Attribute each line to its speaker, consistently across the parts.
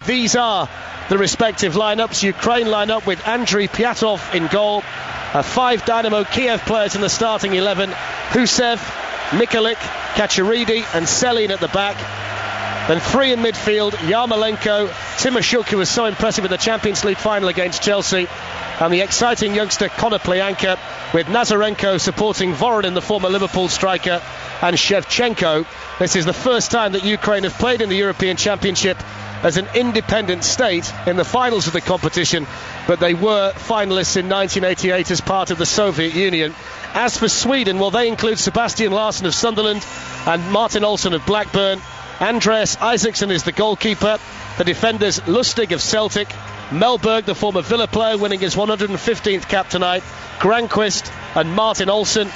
Speaker 1: these are the respective lineups. Ukraine line up with Andriy Pyatov in goal. 5 Dynamo Kiev players in the starting 11. Husev, Mikulik, Kacheridi and Selin at the back. Then 3 in midfield, Yarmolenko, Timoshuk, who was so impressive in the Champions League final against Chelsea, and the exciting youngster Konoplyanka, with Nazarenko supporting Voronin, the former Liverpool striker, and Shevchenko. This is the first time that Ukraine have played in the European Championship as an independent state in the finals of the competition, but they were finalists in 1988 as part of the Soviet Union. As for Sweden, well, they include Sebastian Larsson of Sunderland and Martin Olsson of Blackburn. Andreas Isaksson is the goalkeeper. The defenders, Lustig of Celtic, Mellberg, the former Villa player, winning his 115th cap tonight, Granqvist and Martin Olsson.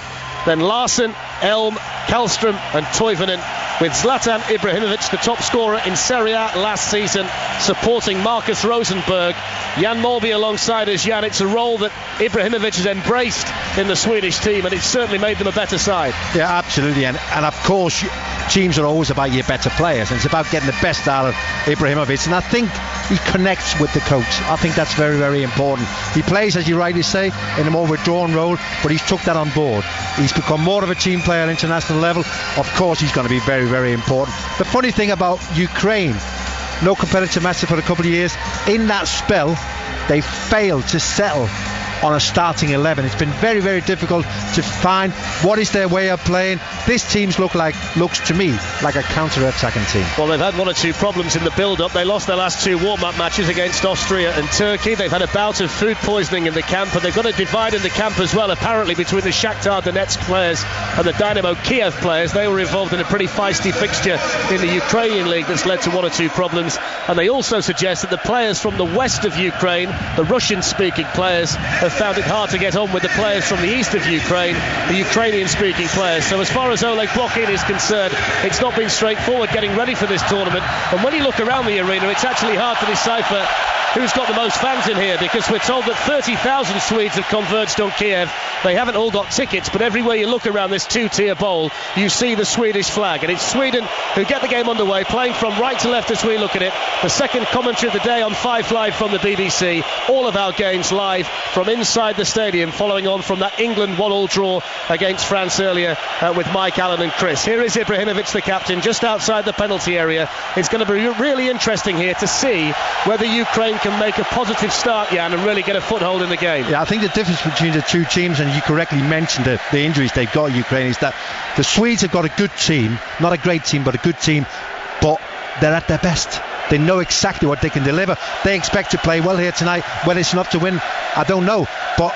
Speaker 1: Then Larsson, Elm, Kallström and Toivonen, with Zlatan Ibrahimovic, the top scorer in Serie A last season, supporting Marcus Rosenberg. Jan Molby alongside us. Jan, it's a role that Ibrahimovic has embraced in the Swedish team, and it's certainly made them a better side.
Speaker 2: Yeah, absolutely, and of course teams are always about your better players, and it's about getting the best out of Ibrahimovic, and I think he connects with the coach. I think that's very, very important. He plays, as you rightly say, in a more withdrawn role, but he's took that on board. He's become more of a team player at international level. Of course he's going to be very, very important. The funny thing about Ukraine, no competitive match for a couple of years. In that spell, they failed to settle on a starting 11. It's been very, very difficult to find what is their way of playing. This team's looks to me like a counter-attacking team.
Speaker 1: Well, they've had 1 or 2 problems in the build-up. They lost their last 2 warm-up matches against Austria and Turkey. They've had a bout of food poisoning in the camp, and they've got a divide in the camp as well, apparently, between the Shakhtar Donetsk players and the Dynamo Kiev players. They were involved in a pretty feisty fixture in the Ukrainian league that's led to 1 or 2 problems. And they also suggest that the players from the west of Ukraine, the Russian-speaking players, have found it hard to get on with the players from the east of Ukraine, the Ukrainian-speaking players. So as far as Oleg Blokhin is concerned, it's not been straightforward getting ready for this tournament. And when you look around the arena, it's actually hard to decipher who's got the most fans in here, because we're told that 30,000 Swedes have converged on Kiev. They haven't all got tickets, but everywhere you look around this 2-tier bowl, you see the Swedish flag. And it's Sweden who get the game underway, playing from right to left as we look at it. The second commentary of the day on 5 Live from the BBC. All of our games live from inside the stadium, following on from that England 1-1 draw against France earlier with Mike Allen and Chris. Here is Ibrahimovic, the captain, just outside the penalty area. It's going to be really interesting here to see whether Ukraine can make a positive start, Jan, and really get a foothold in the game.
Speaker 2: Yeah, I think the difference between the 2 teams, and you correctly mentioned the injuries they've got, Ukraine, is that the Swedes have got a good team, not a great team, but a good team, but they're at their best. They know exactly what they can deliver. They expect to play well here tonight. Whether it's enough to win, I don't know, but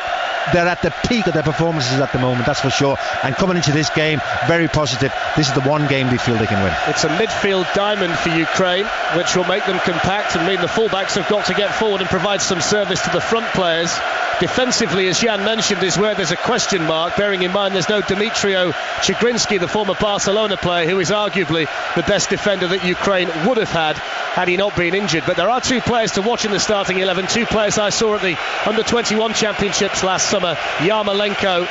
Speaker 2: they're at the peak of their performances at the moment, that's for sure. And coming into this game, very positive. This is the one game they feel they can win.
Speaker 1: It's a midfield diamond for Ukraine, which will make them compact and mean the fullbacks have got to get forward and provide some service to the front players. Defensively, as Jan mentioned, is where there's a question mark, bearing in mind there's no Dmitrio Chigrinsky, the former Barcelona player, who is arguably the best defender that Ukraine would have had he not been injured. But there are 2 players to watch in the starting 11, 2 players I saw at the Under-21 Championships last summer, Yarmolenko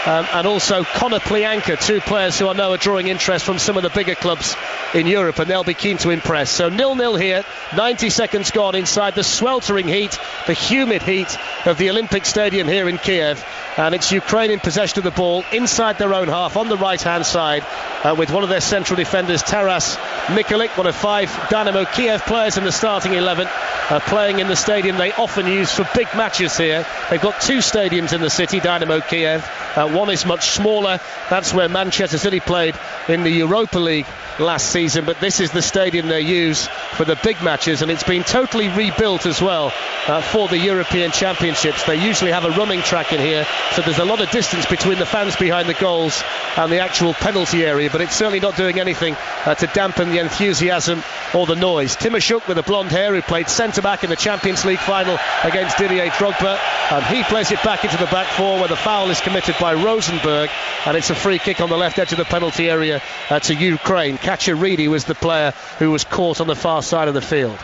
Speaker 1: and also Konoplyanka, 2 players who I know are drawing interest from some of the bigger clubs in Europe, and they'll be keen to impress. So 0-0 here, 90 seconds gone inside the sweltering heat, the humid heat of the Olympic Stadium here in Kiev, and it's Ukraine in possession of the ball inside their own half on the right-hand side with one of their central defenders, Taras Mikulik, one of 5 Dynamo Kiev players in the starting 11, playing in the stadium they often use for big matches here. They've got 2 stadiums in the city, Dynamo Kiev. One is much smaller. That's where Manchester City played in the Europa League last season, but this is the stadium they use for the big matches, and it's been totally rebuilt as well for the European Championships. They usually have a running track in here, so there's a lot of distance between the fans behind the goals and the actual penalty area, but it's certainly not doing anything to dampen the enthusiasm or the noise. Timoshuk, with the blonde hair, who played centre-back in the Champions League final against Didier Drogba, and he plays it back into the back 4 where the foul is committed by Rosenberg, and it's a free kick on the left edge of the penalty area to Ukraine. Kacheridi was the player who was caught on the far side of the field.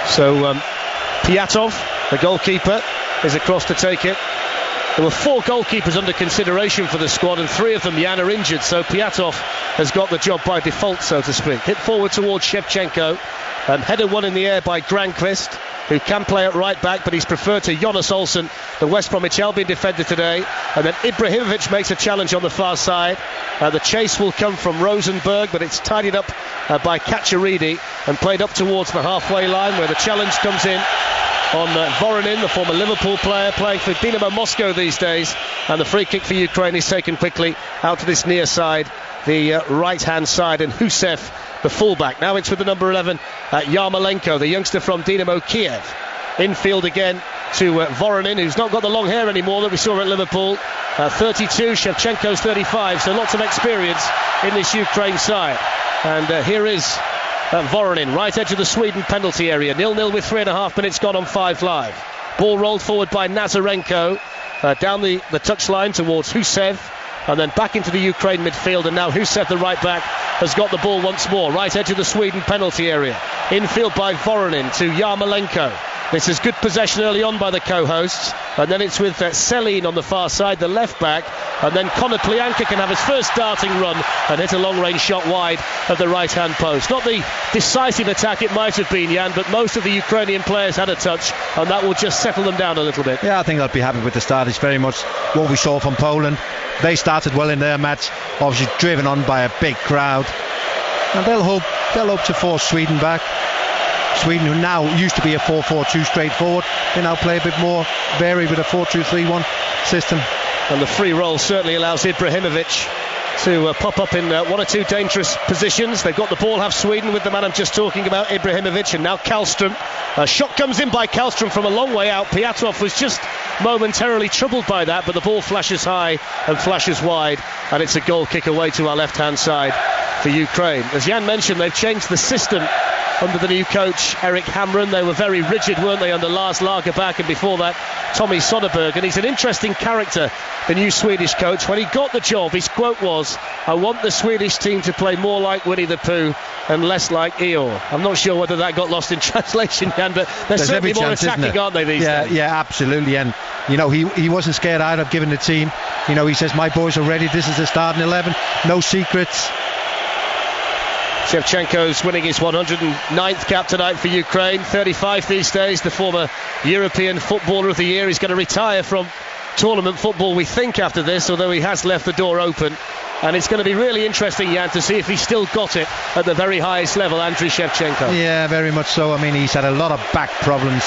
Speaker 1: So Pyatov, the goalkeeper, is across to take it. There were 4 goalkeepers under consideration for the squad, and 3 of them, Jan, are injured, so Piatov has got the job by default, so to speak. Hit forward towards Shevchenko, header won in the air by Granqvist, who can play at right back, but he's preferred to Jonas Olsson, the West Bromwich Albion defender today. And then Ibrahimovic makes a challenge on the far side. The chase will come from Rosenberg, but it's tidied up by Kacheridi and played up towards the halfway line, where the challenge comes in on Voronin, the former Liverpool player playing for Dynamo Moscow these days. And the free kick for Ukraine is taken quickly out to this near side, the right-hand side, and Husev, the fullback. Now it's with the number 11, Yarmolenko, the youngster from Dynamo Kiev. Infield again to Voronin, who's not got the long hair anymore that we saw at Liverpool. 32, Shevchenko's 35, so lots of experience in this Ukraine side. And here is Voronin, right edge of the Sweden penalty area. 0-0 with 3.5 minutes gone on 5 Live. Ball rolled forward by Nazarenko, down the touchline towards Husev, and then back into the Ukraine midfield. And now Husev, the right back, has got the ball once more, right edge of the Sweden penalty area. Infield by Voronin to Yarmolenko. This is good possession early on by the co-hosts, and then it's with Selin on the far side, the left back, and then Konoplyanka can have his first darting run and hit a long-range shot wide of the right-hand post. Not the decisive attack it might have been, Jan, but most of the Ukrainian players had a touch, and that will just settle them down a little bit.
Speaker 2: Yeah, I think I'll be happy with the start. It's very much what we saw from Poland. They started well in their match, obviously driven on by a big crowd, and they'll hope to force Sweden back. Sweden, who now used to be a 4-4-2 straightforward, they now play a bit more varied with a 4-2-3-1 system.
Speaker 1: And the free roll certainly allows Ibrahimovic to pop up in 1 or 2 dangerous positions. They've got the ball, have Sweden, with the man I'm just talking about, Ibrahimovic, and now Kallström. A shot comes in by Kallström from a long way out. Piatov was just momentarily troubled by that, but the ball flashes high and flashes wide, and it's a goal kick away to our left-hand side for Ukraine. As Jan mentioned, they've changed the system under the new coach Erik Hamrén. They were very rigid, weren't they, under Lars Lagerback, and before that Tommy Soderberg. And he's an interesting character, the new Swedish coach. When he got the job, his quote was, "I want the Swedish team to play more like Winnie the Pooh and less like Eeyore." I'm not sure whether that got lost in translation, Jan, but they're certainly more attacking, aren't they, these days?
Speaker 2: Yeah, absolutely. And he wasn't scared either of giving the team, he says, my boys are ready, this is the starting 11, no secrets.
Speaker 1: Shevchenko's winning his 109th cap tonight for Ukraine, 35 these days, the former European Footballer of the Year. He's going to retire from tournament football, we think, after this, although he has left the door open. And it's going to be really interesting, Jan, to see if he's still got it at the very highest level, Andriy Shevchenko.
Speaker 2: Yeah, very much so. I mean, he's had a lot of back problems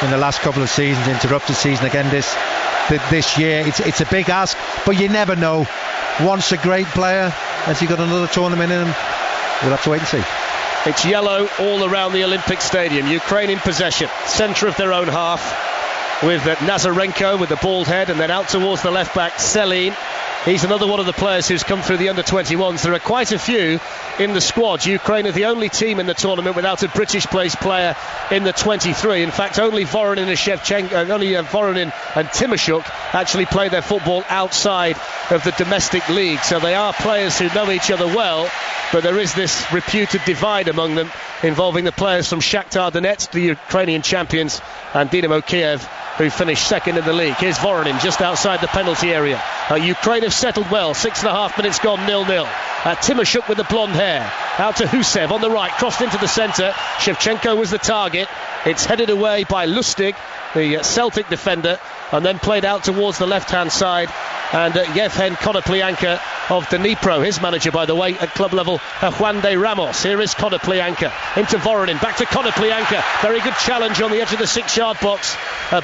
Speaker 2: in the last couple of seasons, interrupted season again this year. It's a big ask, but you never know. Once a great player, has he got another tournament in him? We'll have to wait and see.
Speaker 1: It's yellow all around the Olympic Stadium. Ukraine in possession, centre of their own half, with Nazarenko with the bald head, and then out towards the left back, Selin. He's another one of the players who's come through the under-21s. There are quite a few in the squad. Ukraine are the only team in the tournament without a British-placed player in the 23. In fact, only Voronin and Timoshuk actually play their football outside of the domestic league. So they are players who know each other well, but there is this reputed divide among them, involving the players from Shakhtar Donetsk, the Ukrainian champions, and Dynamo Kiev, who finished second in the league. Here's Voronin just outside the penalty area. Ukraine have settled well. 6.5 minutes gone, 0-0. Timoshuk with the blonde hair. Out to Husev on the right, crossed into the centre. Shevchenko was the target. It's headed away by Lustig, the Celtic defender, and then played out towards the left-hand side. And Yevhen Konoplyanka of Dnipro, his manager, by the way, at club level, Juan de Ramos. Here is Konoplyanka into Voronin, back to Konoplyanka. Very good challenge on the edge of the 6-yard box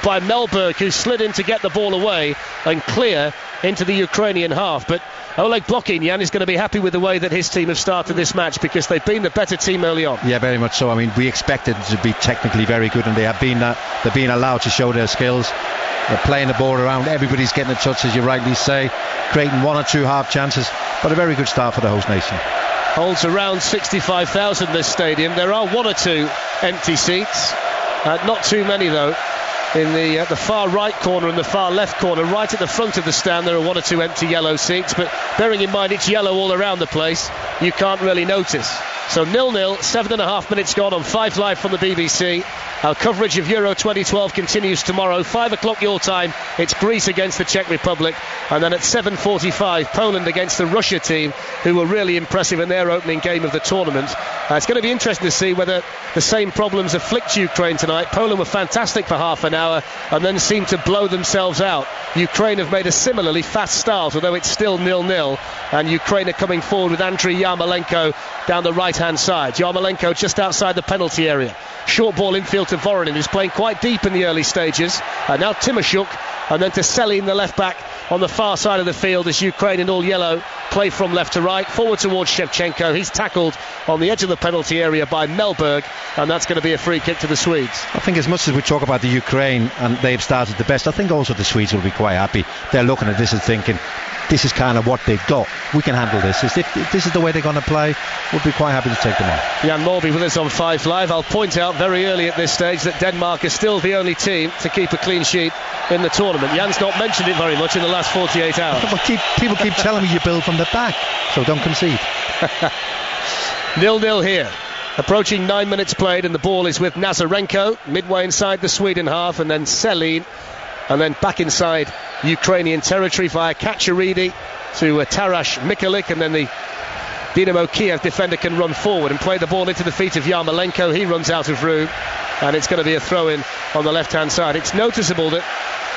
Speaker 1: by Melberg, who slid in to get the ball away and clear into the Ukrainian half. But Oleg Blokhin, Jan, is going to be happy with the way that his team have started this match, because they've been the better team early on. Yeah, very much so. I mean, we expected them to be technically very good, and they have been that. They're being allowed to show their skills. They're playing the ball around. Everybody's getting a touch, as you rightly say, creating 1 or 2 half chances. But a very good start for the host nation. Holds around 65,000 this stadium. There are 1 or 2 empty seats. Not too many, though. in the far right corner and the far left corner. Right at the front of the stand there are 1 or 2 empty yellow seats, but bearing in mind it's yellow all around the place, you can't really notice. So 0-0, 7.5 minutes gone on 5 Live from the BBC. Our coverage of Euro 2012 continues tomorrow, 5 o'clock your time. It's Greece against the Czech Republic, and then at 7:45 Poland against the Russia team, who were really impressive in their opening game of the tournament. It's going to be interesting to see whether the same problems afflict Ukraine tonight. Poland were fantastic for half an hour and then seemed to blow themselves out. Ukraine have made a similarly fast start, although it's still 0-0, and Ukraine are coming forward with Andriy Yarmolenko down the right-hand side. Yarmolenko just outside the penalty area. Short ball infield to Voronin, who's playing quite deep in the early stages. Now Timoshuk, and then to Selin, the left-back, on the far side of the field as Ukraine in all yellow play from left to right, forward towards Shevchenko. He's tackled on the edge of the penalty area by Mellberg, and that's going to be a free kick to the Swedes.
Speaker 2: I think as much as we talk about the Ukraine and they've started the best, I think also the Swedes will be quite happy. They're looking at this and thinking, this is kind of what they've got. We can handle this. If this is the way they're going to play, we'll be quite happy to take them on.
Speaker 1: Jan Morby with us on 5 Live. I'll point out very early at this stage that Denmark is still the only team to keep a clean sheet in the tournament. Jan's not mentioned it very much in the last 48 hours.
Speaker 2: People keep telling me you build from the back, so don't concede.
Speaker 1: 0-0 here. Approaching 9 minutes played, and the ball is with Nazarenko, midway inside the Sweden half, and then Selin, and then back inside Ukrainian territory via Kacheridi to Taras Mikalik, and then the Dynamo Kiev defender can run forward and play the ball into the feet of Yarmolenko. He runs out of room, and it's going to be a throw-in on the left-hand side. It's noticeable that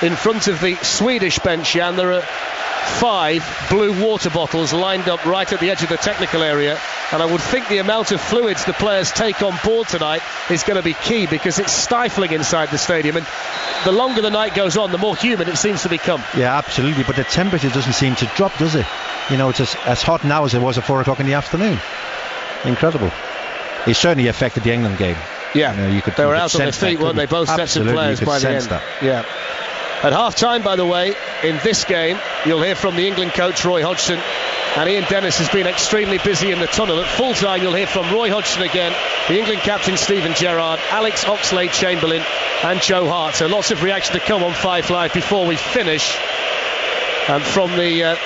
Speaker 1: in front of the Swedish bench, Jan, there are 5 blue water bottles lined up right at the edge of the technical area, and I would think the amount of fluids the players take on board tonight is going to be key, because it's stifling inside the stadium, and the longer the night goes on, the more humid it seems to become.
Speaker 2: Yeah, absolutely, but the temperature doesn't seem to drop, does it? You know, it's as hot now as it was at 4 o'clock in the afternoon. Incredible. It certainly affected the England game.
Speaker 1: Yeah,
Speaker 2: you know,
Speaker 1: they were out on their feet, weren't they? Both sets of players by the end.
Speaker 2: That.
Speaker 1: Yeah. At half-time, by the way, in this game, you'll hear from the England coach Roy Hodgson, and Ian Dennis has been extremely busy in the tunnel. At full-time, you'll hear from Roy Hodgson again, the England captain Stephen Gerrard, Alex Oxlade-Chamberlain and Joe Hart. So lots of reaction to come on 5 Live before we finish. And from the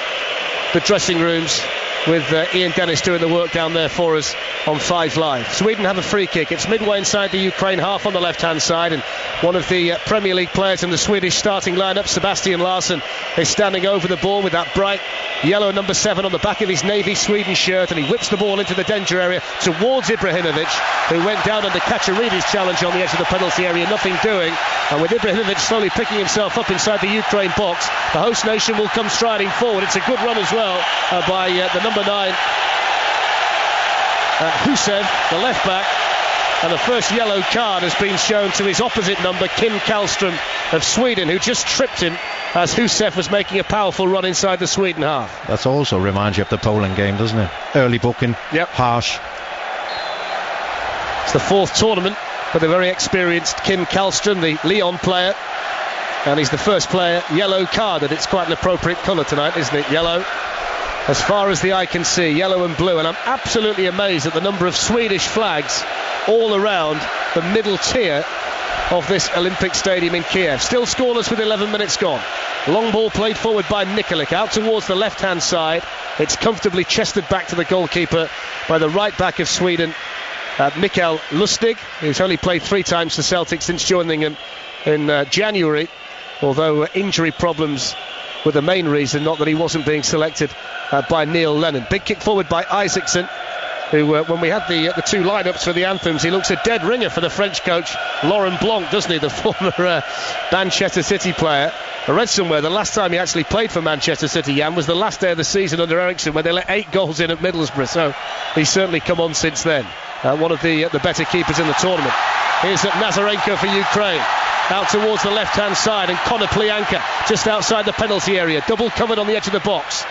Speaker 1: dressing rooms, with Ian Dennis doing the work down there for us on 5 Live. Sweden have a free kick. It's midway inside the Ukraine half on the left-hand side, and one of the Premier League players in the Swedish starting lineup, Sebastian Larsson, is standing over the ball with that bright yellow number 7 on the back of his navy Sweden shirt, and he whips the ball into the danger area towards Ibrahimovic, who went down under Kacheridi's challenge on the edge of the penalty area, nothing doing. And with Ibrahimovic slowly picking himself up inside the Ukraine box, the host nation will come striding forward. It's a good run as well by the number 9, Husev, the left back, and the first yellow card has been shown to his opposite number, Kim Kallström of Sweden, who just tripped him as Husev was making a powerful run inside the Sweden half.
Speaker 2: That also reminds you of the Poland game, doesn't it? Early booking, harsh.
Speaker 1: It's the 4th tournament for the very experienced Kim Kallström, the Lyon player, and he's the first player yellow carded. It's quite an appropriate colour tonight, isn't it? Yellow. As far as the eye can see, yellow and blue, and I'm absolutely amazed at the number of Swedish flags all around the middle tier of this Olympic Stadium in Kiev. Still scoreless with 11 minutes gone. Long ball played forward by Nikolic out towards the left-hand side. It's comfortably chested back to the goalkeeper by the right back of Sweden, Mikael Lustig, who's only played 3 times for Celtic since joining him in January, although injury problems were the main reason, not that he wasn't being selected by Neil Lennon. Big kick forward by Isaacson, who when we had the 2 lineups for the anthems, he looks a dead ringer for the French coach Laurent Blanc, doesn't he, the former Manchester City player. I read somewhere the last time he actually played for Manchester City, Jan, was the last day of the season under Eriksson, when they let 8 goals in at Middlesbrough, so he's certainly come on since then. One of the better keepers in the tournament. Here's Nazarenko for Ukraine, out towards the left-hand side, and Conor Plianka just outside the penalty area, double covered on the edge of the box.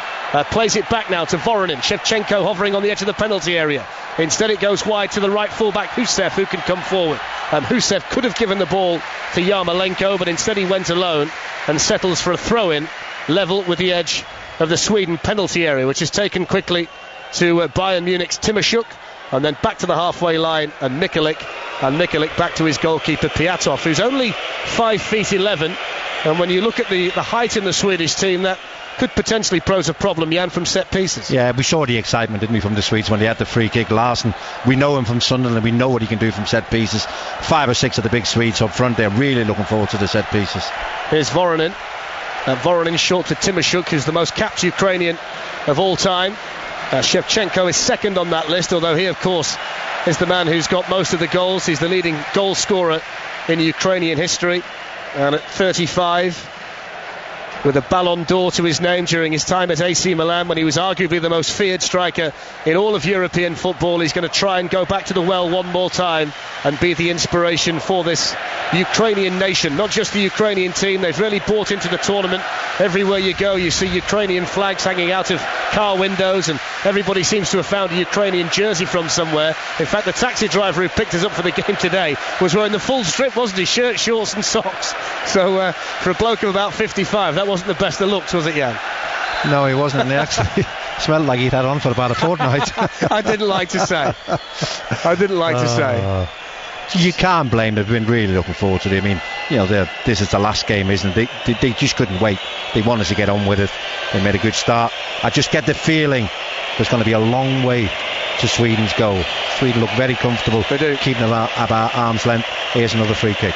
Speaker 1: Plays it back now to Voronin. Shevchenko hovering on the edge of the penalty area. Instead it goes wide to the right fullback Husev, who can come forward. Husev could have given the ball to Yarmolenko, but instead he went alone and settles for a throw-in level with the edge of the Sweden penalty area, which is taken quickly to Bayern Munich's Timoshuk, and then back to the halfway line, and Mikolic And Michalik back to his goalkeeper Piatov, who's only 5 feet 11. And when you look at the height in the Swedish team, that could potentially pose a problem, Jan, from set pieces.
Speaker 2: Yeah, we saw the excitement, didn't we, from the Swedes when they had the free kick. Larsen, we know him from Sunderland, we know what he can do from set pieces. 5 or 6 of the big Swedes up front, they're really looking forward to the set pieces.
Speaker 1: Here's Voronin. Voronin short to Timoshuk, who's the most capped Ukrainian of all time. Shevchenko is second on that list, although he, of course, is the man who's got most of the goals. He's the leading goal scorer in Ukrainian history. And at 35, with a Ballon d'Or to his name during his time at AC Milan, when he was arguably the most feared striker in all of European football, he's going to try and go back to the well one more time and be the inspiration for this Ukrainian nation. Not just the Ukrainian team, they've really bought into the tournament. Everywhere you go, you see Ukrainian flags hanging out of car windows, and everybody seems to have found a Ukrainian jersey from somewhere. In fact, the taxi driver who picked us up for the game today was wearing the full strip, wasn't he? Shirt, shorts and socks. So for a bloke of about 55, that wasn't the best of looks, was it, Jan?
Speaker 2: No, he wasn't, and he actually smelled like he'd had on for about a fortnight.
Speaker 1: I didn't like to say.
Speaker 2: You can't blame them. They've been really looking forward to it. I mean, you know, this is the last game, isn't it? They just couldn't wait. They wanted to get on with it. They made a good start. I just get the feeling there's going to be a long way to Sweden's goal. Sweden look very comfortable.
Speaker 1: They do.
Speaker 2: Keeping them about arm's length. Here's another free kick.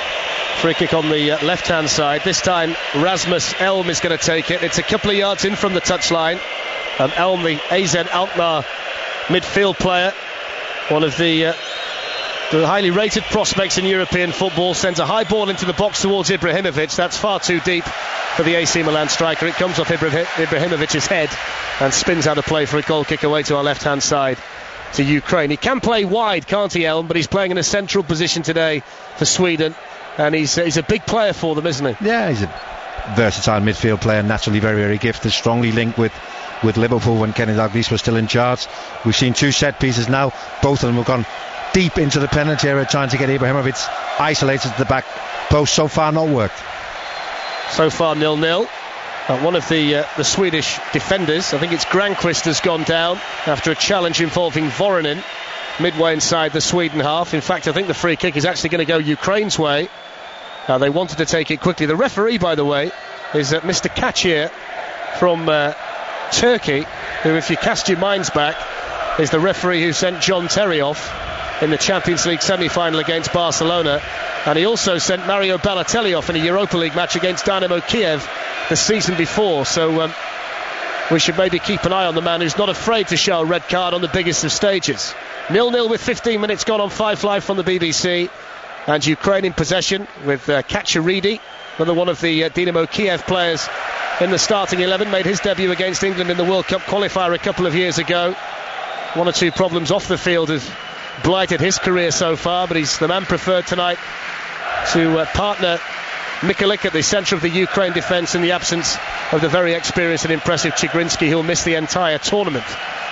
Speaker 1: Free kick on the left-hand side. This time Rasmus Elm is going to take it. It's a couple of yards in from the touchline. And Elm, the AZ Alkmaar midfield player, one of the highly rated prospects in European football, sends a high ball into the box towards Ibrahimovic. That's far too deep for the AC Milan striker. It comes off Ibrahimovic's head and spins out of play for a goal kick away to our left-hand side to Ukraine. He can play wide, can't he, Elm? But he's playing in a central position today for Sweden. And he's a big player for them, isn't he?
Speaker 2: Yeah, he's a versatile midfield player, naturally very, very gifted, strongly linked with Liverpool when Kenny Dalglish was still in charge. We've seen 2 set pieces now. Both of them have gone deep into the penalty area trying to get Ibrahimovic isolated to the back post. So far not worked.
Speaker 1: So far 0-0. One of the Swedish defenders, I think it's Granqvist, has gone down after a challenge involving Voronin midway inside the Sweden half. In fact, I think the free kick is actually going to go Ukraine's way. They wanted to take it quickly. The referee, by the way, is Mr. Kachir from Turkey, who, if you cast your minds back, is the referee who sent John Terry off in the Champions League semi-final against Barcelona, and he also sent Mario Balotelli off in a Europa League match against Dynamo Kiev the season before. So we should maybe keep an eye on the man who's not afraid to show a red card on the biggest of stages. 0-0 with 15 minutes gone on 5 Live from the BBC, and Ukraine in possession with Kachiridi, another one of the Dynamo Kiev players in the starting 11, made his debut against England in the World Cup qualifier a couple of years ago. 1 or 2 problems off the field have blighted his career so far, but he's the man preferred tonight to partner Michalik at the centre of the Ukraine defence in the absence of the very experienced and impressive Chigrinsky, who'll miss the entire tournament.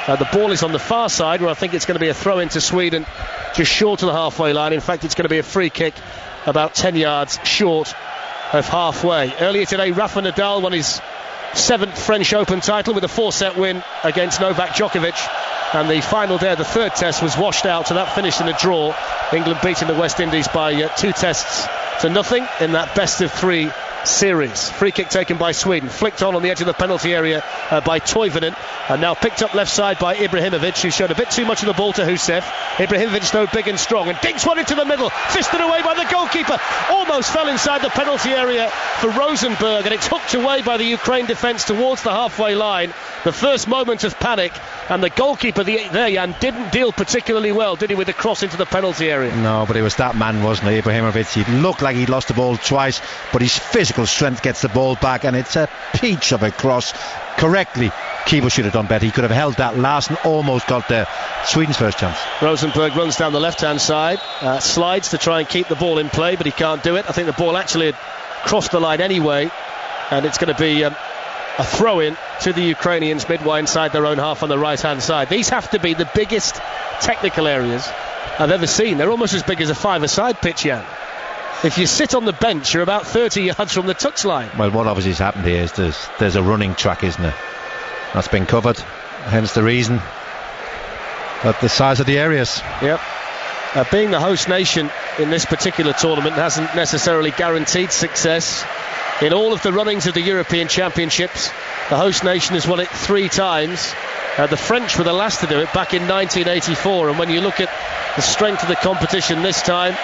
Speaker 1: The ball is on the far side, where I think it's going to be a throw into Sweden just short of the halfway line. In fact, it's going to be a free kick about 10 yards short of halfway. Earlier today, Rafa Nadal won his 7th French Open title with a 4-set win against Novak Djokovic, and the final day of the 3rd test was washed out, so that finished in a draw. England beating the West Indies by 2-0 in that best of 3 series. Free kick taken by Sweden, flicked on the edge of the penalty area by Toivonen, and now picked up left side by Ibrahimovic, who showed a bit too much of the ball to Husev. Ibrahimovic, though, big and strong, and dinks one into the middle, fisted away by the goalkeeper, almost fell inside the penalty area for Rosenberg, and it's hooked away by the Ukraine defence towards the halfway line. The first moment of panic, and the goalkeeper there, Jan, didn't deal particularly well, did he, with the cross into the penalty area? No,
Speaker 2: but it was that man, wasn't it, Ibrahimovic? He looked like he'd lost the ball twice, but his physical strength gets the ball back, and it's a peach of a cross. Correctly, Keeper should have done better. He could have held that last and almost got Sweden's first chance. Rosenberg runs down the left-hand side, slides to try and keep the ball in play, but he can't do it. I think the ball actually had crossed the line anyway, and it's going to be a throw-in to the Ukrainians midway inside their own half on the right-hand side. These have to be the biggest technical areas I've ever seen. They're almost as big as a 5-a-side pitch, Jan. If you sit on the bench, you're about 30 yards from the touchline. Well, what obviously has happened here is there's a running track, isn't there? That's been covered, hence the reason. But the size of the areas. Yep.
Speaker 1: being the host nation in this particular tournament hasn't necessarily guaranteed success. In all of the runnings of the European Championships, the host nation has won it 3 times. The French were the last to do it back in 1984, and when you look at the strength of the competition this time,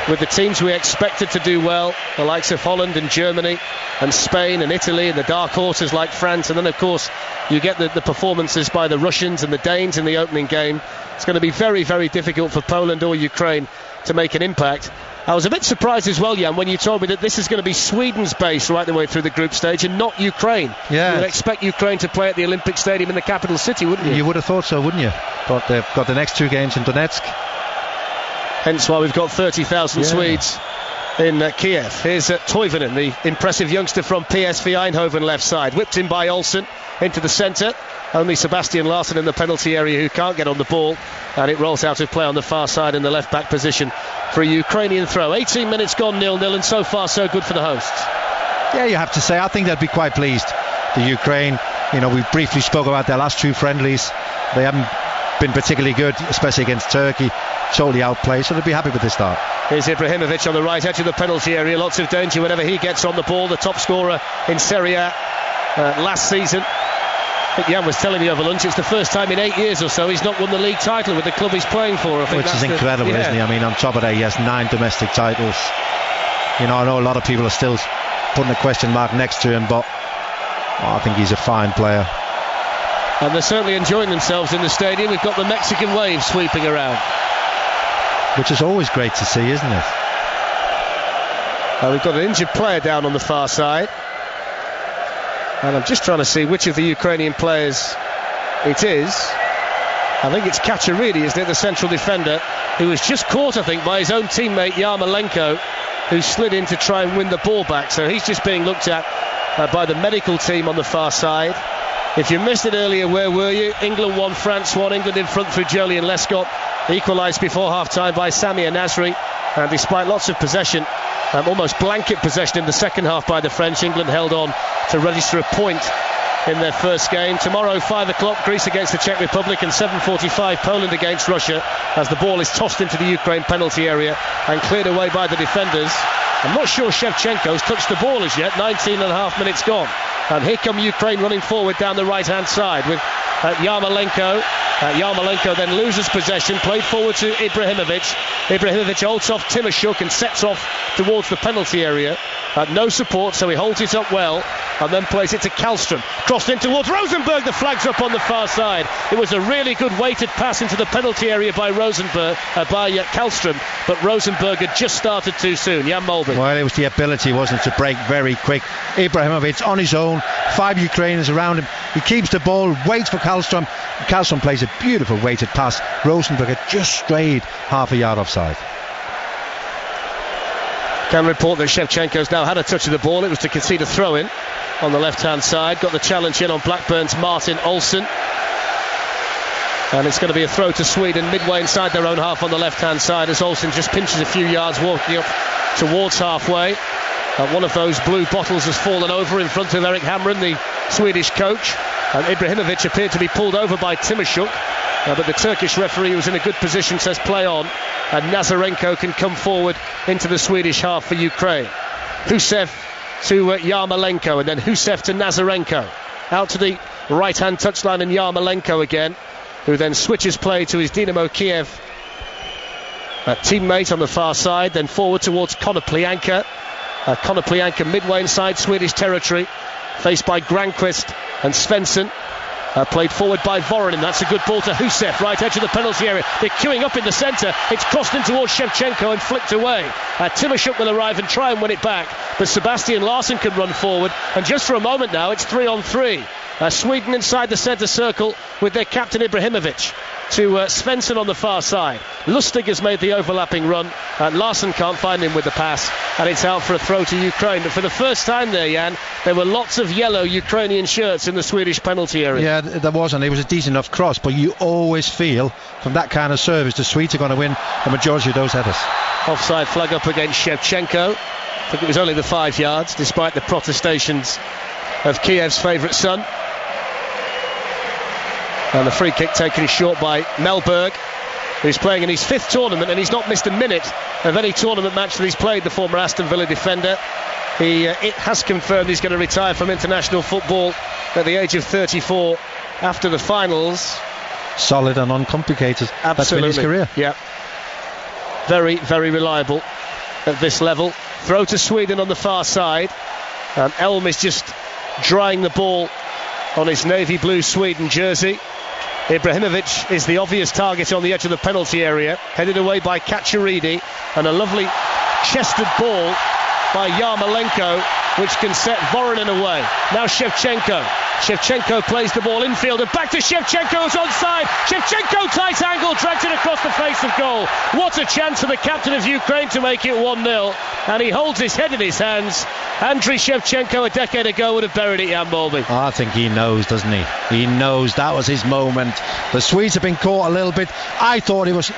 Speaker 1: with the teams we expected to do well, the likes of Holland and Germany and Spain and Italy and the dark horses like France, and then of course you get the performances by the Russians and the Danes in the opening game. It's going to be very, very difficult for Poland or Ukraine to make an impact. I was a bit surprised as well, Jan, when you told me that this is going to be Sweden's base right the way through the group stage and not Ukraine.
Speaker 2: Yeah.
Speaker 1: You would expect Ukraine to play at the Olympic Stadium in the capital city, wouldn't you?
Speaker 2: You would have thought so, wouldn't you? But they've got the next 2 games in Donetsk.
Speaker 1: Hence why we've got 30,000 Swedes in Kiev. Here's Toivonen, the impressive youngster from PSV Eindhoven, left side. Whipped in by Olsen into the centre. Only Sebastian Larsson in the penalty area who can't get on the ball. And it rolls out of play on the far side in the left-back position for a Ukrainian throw. 18 minutes gone, 0-0, and so far so good for the hosts.
Speaker 2: Yeah, you have to say, I think they'd be quite pleased. The Ukraine, we briefly spoke about their last 2 friendlies. They haven't been particularly good, especially against Turkey. Totally outplayed, so they'll be happy with this start.
Speaker 1: Here's Ibrahimovic on the right edge of the penalty area. Lots of danger whenever he gets on the ball. The top scorer in Serie A last season. I think Jan was telling me over lunch, it's the first time in 8 years or so he's not won the league title with the club he's playing for.
Speaker 2: Which is incredible, isn't he? I mean, on top of that, he has 9 domestic titles. I know a lot of people are still putting a question mark next to him, but I think he's a fine player.
Speaker 1: And they're certainly enjoying themselves in the stadium. We've got the Mexican wave sweeping around,
Speaker 2: which is always great to see, isn't it?
Speaker 1: We've got an injured player down on the far side, and I'm just trying to see which of the Ukrainian players it is. I think it's Kacharidis, isn't it, the central defender, who was just caught, I think, by his own teammate Yarmolenko, who slid in to try and win the ball back. So he's just being looked at by the medical team on the far side. If you missed it earlier, where were you? England 1, France 1. England in front through Jolyon Lescott. Equalised before half-time by Samir Nasri. And despite lots of possession, almost blanket possession in the second half by the French, England held on to register a point in their first game. Tomorrow, 5 o'clock, Greece against the Czech Republic, and 7:45, Poland against Russia, as the ball is tossed into the Ukraine penalty area and cleared away by the defenders. I'm not sure Shevchenko's touched the ball as yet. 19 and a half minutes gone. And here come Ukraine running forward down the right-hand side with Yarmolenko. Yarmolenko then loses possession, played forward to Ibrahimovic. Ibrahimovic holds off Timoshuk and sets off towards the penalty area. No support, so he holds it up well and then plays it to Kallström. Crossed in towards Rosenberg. The flag's up on the far side. It was a really good weighted pass into the penalty area by Kallström, but Rosenberg had just started too soon. Jan Molby.
Speaker 2: Well, it was the ability, wasn't it, to break very quick. Ibrahimovic on his own, 5 Ukrainians around him. He keeps the ball, waits for Kallström. Kallström plays a beautiful weighted pass. Rosenberg had just strayed half a yard offside.
Speaker 1: Can report that Shevchenko's now had a touch of the ball. It was to concede a throw-in on the left-hand side. Got the challenge in on Blackburn's Martin Olsen. And it's going to be a throw to Sweden midway inside their own half on the left-hand side as Olsen just pinches a few yards, walking up towards halfway. One of those blue bottles has fallen over in front of Erik Hamrén, the Swedish coach. And Ibrahimovic appeared to be pulled over by Timoshuk. But the Turkish referee was in a good position, says play on. And Nazarenko can come forward into the Swedish half for Ukraine. Husev to Yarmolenko, and then Husev to Nazarenko. Out to the right-hand touchline, and Yarmolenko again, who then switches play to his Dynamo Kiev teammate on the far side, then forward towards Konoplyanka. Konoplyanka midway inside Swedish territory, faced by Granqvist and Svensson. Played forward by Voronin. That's a good ball to Husev, right edge of the penalty area. They're queuing up in the centre. It's crossed in towards Shevchenko and flicked away. Timoshuk will arrive and try and win it back, but Sebastian Larsson can run forward, and just for a moment now it's 3-on-3. Sweden inside the centre circle with their captain Ibrahimovic to Svensson on the far side. Lustig has made the overlapping run, and Larsson can't find him with the pass, and it's out for a throw to Ukraine. But for the first time there, Jan, there were lots of yellow Ukrainian shirts in the Swedish penalty area.
Speaker 2: Yeah, there was, and it was a decent enough cross, but you always feel from that kind of service the Swedes are going to win the majority of those headers.
Speaker 1: Offside flag up against Shevchenko. I think it was only the 5 yards, despite the protestations of Kiev's favourite son. And the free kick taken short by Mellberg. who's playing in his 5th tournament, and he's not missed a minute of any tournament match that he's played, the former Aston Villa defender. It has confirmed he's going to retire from international football at the age of 34 after the finals.
Speaker 2: Solid and uncomplicated.
Speaker 1: Absolutely.
Speaker 2: That's been his career.
Speaker 1: Yeah. Very, very reliable at this level. Throw to Sweden on the far side. Elm is just drying the ball on his navy blue Sweden jersey. Ibrahimovic is the obvious target on the edge of the penalty area, headed away by Kacheridi, and a lovely chested ball by Yarmolenko, which can set Voronin away. Now Shevchenko plays the ball infield and back to Shevchenko, who's onside. Shevchenko, tight angle, drags it across the face of goal. What a chance for the captain of Ukraine to make it 1-0, and he holds his head in his hands. Andriy Shevchenko a decade ago would have buried it, Jan Molby.
Speaker 2: I think he knows, doesn't he? He knows that was his moment. The Swedes have been caught a little bit. They thought he was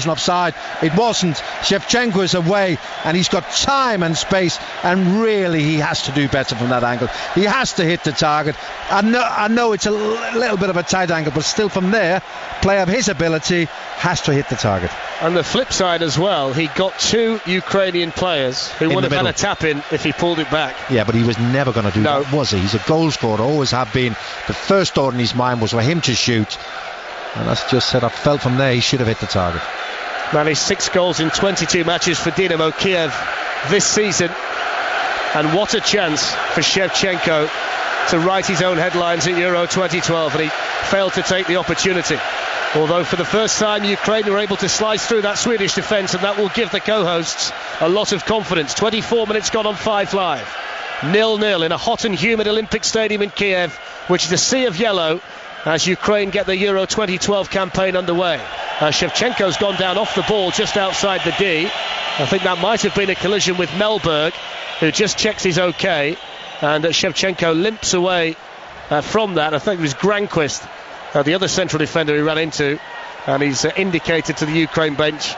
Speaker 2: an offside. It wasn't. Shevchenko is away, and he's got time and space, and really he has to do better from that angle. He has to hit the target. I know it's a little bit of a tight angle, but still from there, player of his ability has to hit the target.
Speaker 1: And the flip side as well, he got 2 Ukrainian players who would have had a tap in if he pulled it back.
Speaker 2: Yeah, but he was never going to do that, was he? He's a goal scorer, always have been. The first thought in his mind was for him to shoot, and that's just said, I felt from there he should have hit the target.
Speaker 1: Managed 6 goals in 22 matches for Dynamo Kiev this season, and what a chance for Shevchenko to write his own headlines at Euro 2012, and he failed to take the opportunity. Although for the first time Ukraine were able to slice through that Swedish defence, and that will give the co-hosts a lot of confidence. 24 minutes gone on 5 Live. 0-0 in a hot and humid Olympic Stadium in Kiev, which is a sea of yellow as Ukraine get the Euro 2012 campaign underway. Shevchenko's gone down off the ball just outside the D. I think that might have been a collision with Mellberg, who just checks he's okay, and Shevchenko limps away from that. I think it was Granqvist, the other central defender, he ran into, and he's indicated to the Ukraine bench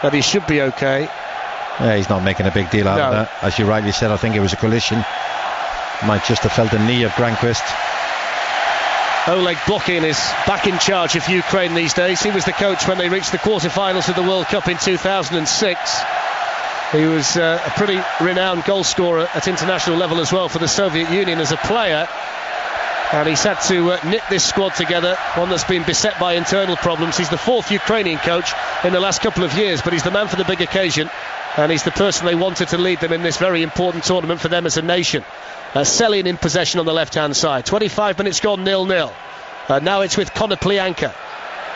Speaker 1: that he should be okay.
Speaker 2: Yeah, he's not making a big deal out of that. As you rightly said, I think it was a collision. Might just have felt the knee of Granqvist.
Speaker 1: Oleg Blokhin is back in charge of Ukraine these days. He was the coach when they reached the quarter-finals of the World Cup in 2006. He was a pretty renowned goal scorer at international level as well for the Soviet Union as a player, and he's had to knit this squad together, one that's been beset by internal problems. He's the 4th Ukrainian coach in the last couple of years, but he's the man for the big occasion, and he's the person they wanted to lead them in this very important tournament for them as a nation. Selin in possession on the left-hand side. 25 minutes gone, 0-0. Now it's with Konoplyanka,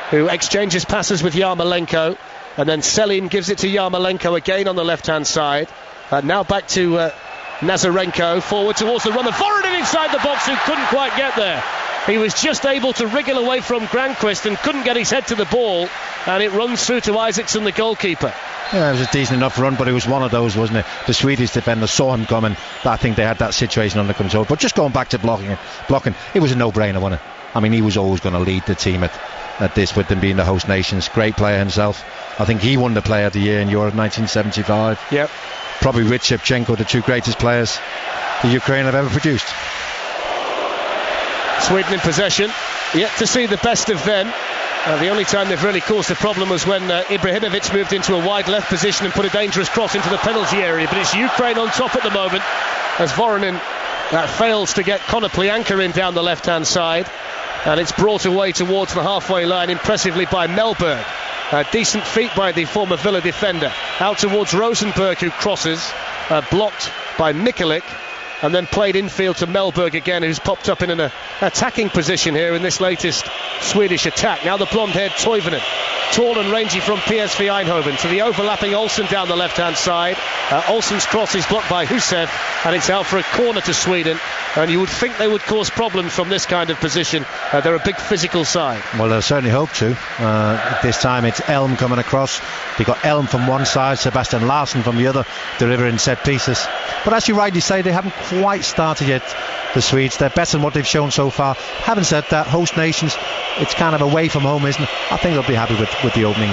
Speaker 1: who exchanges passes with Yarmolenko, and then Selin gives it to Yarmolenko again on the left-hand side. Now back to Nazarenko, forward towards the runner. Voronin inside the box, who couldn't quite get there. He was just able to wriggle away from Granqvist and couldn't get his head to the ball, and it runs through to Isaacson, the goalkeeper.
Speaker 2: Yeah, it was a decent enough run, but it was one of those, wasn't it? The Swedish defender saw him coming. I think they had that situation under control. But just going back to blocking, it was a no-brainer, wasn't it? I mean, he was always going to lead the team at this, with them being the host nations. Great player himself. I think he won the Player of the Year in Euro 1975.
Speaker 1: Yep.
Speaker 2: Probably with Shevchenko, the 2 greatest players the Ukraine have ever produced.
Speaker 1: Sweden in possession, yet to see the best of them. The only time they've really caused a problem was when Ibrahimovic moved into a wide left position and put a dangerous cross into the penalty area. But it's Ukraine on top at the moment as Voronin fails to get Konoplyanka in down the left-hand side, and it's brought away towards the halfway line impressively by Mellberg. Decent feet by the former Villa defender. Out towards Rosenberg, who crosses, blocked by Mikulik, and then played infield to Mellberg again, who's popped up in an attacking position here in this latest Swedish attack. Now the blonde-haired Toivonen, tall and rangy from PSV Eindhoven, to the overlapping Olsen down the left-hand side. Olsen's cross is blocked by Husev, and it's out for a corner to Sweden, and you would think they would cause problems from this kind of position. They're a big physical side.
Speaker 2: Well, they'll certainly hope to. This time it's Elm coming across. They've got Elm from one side, Sebastian Larsson from the other, delivering set pieces. But as you rightly say, they haven't quite started yet, the Swedes. They're better than what they've shown so far. Having said that, host nations, it's kind of away from home, isn't it? I think they'll be happy with the opening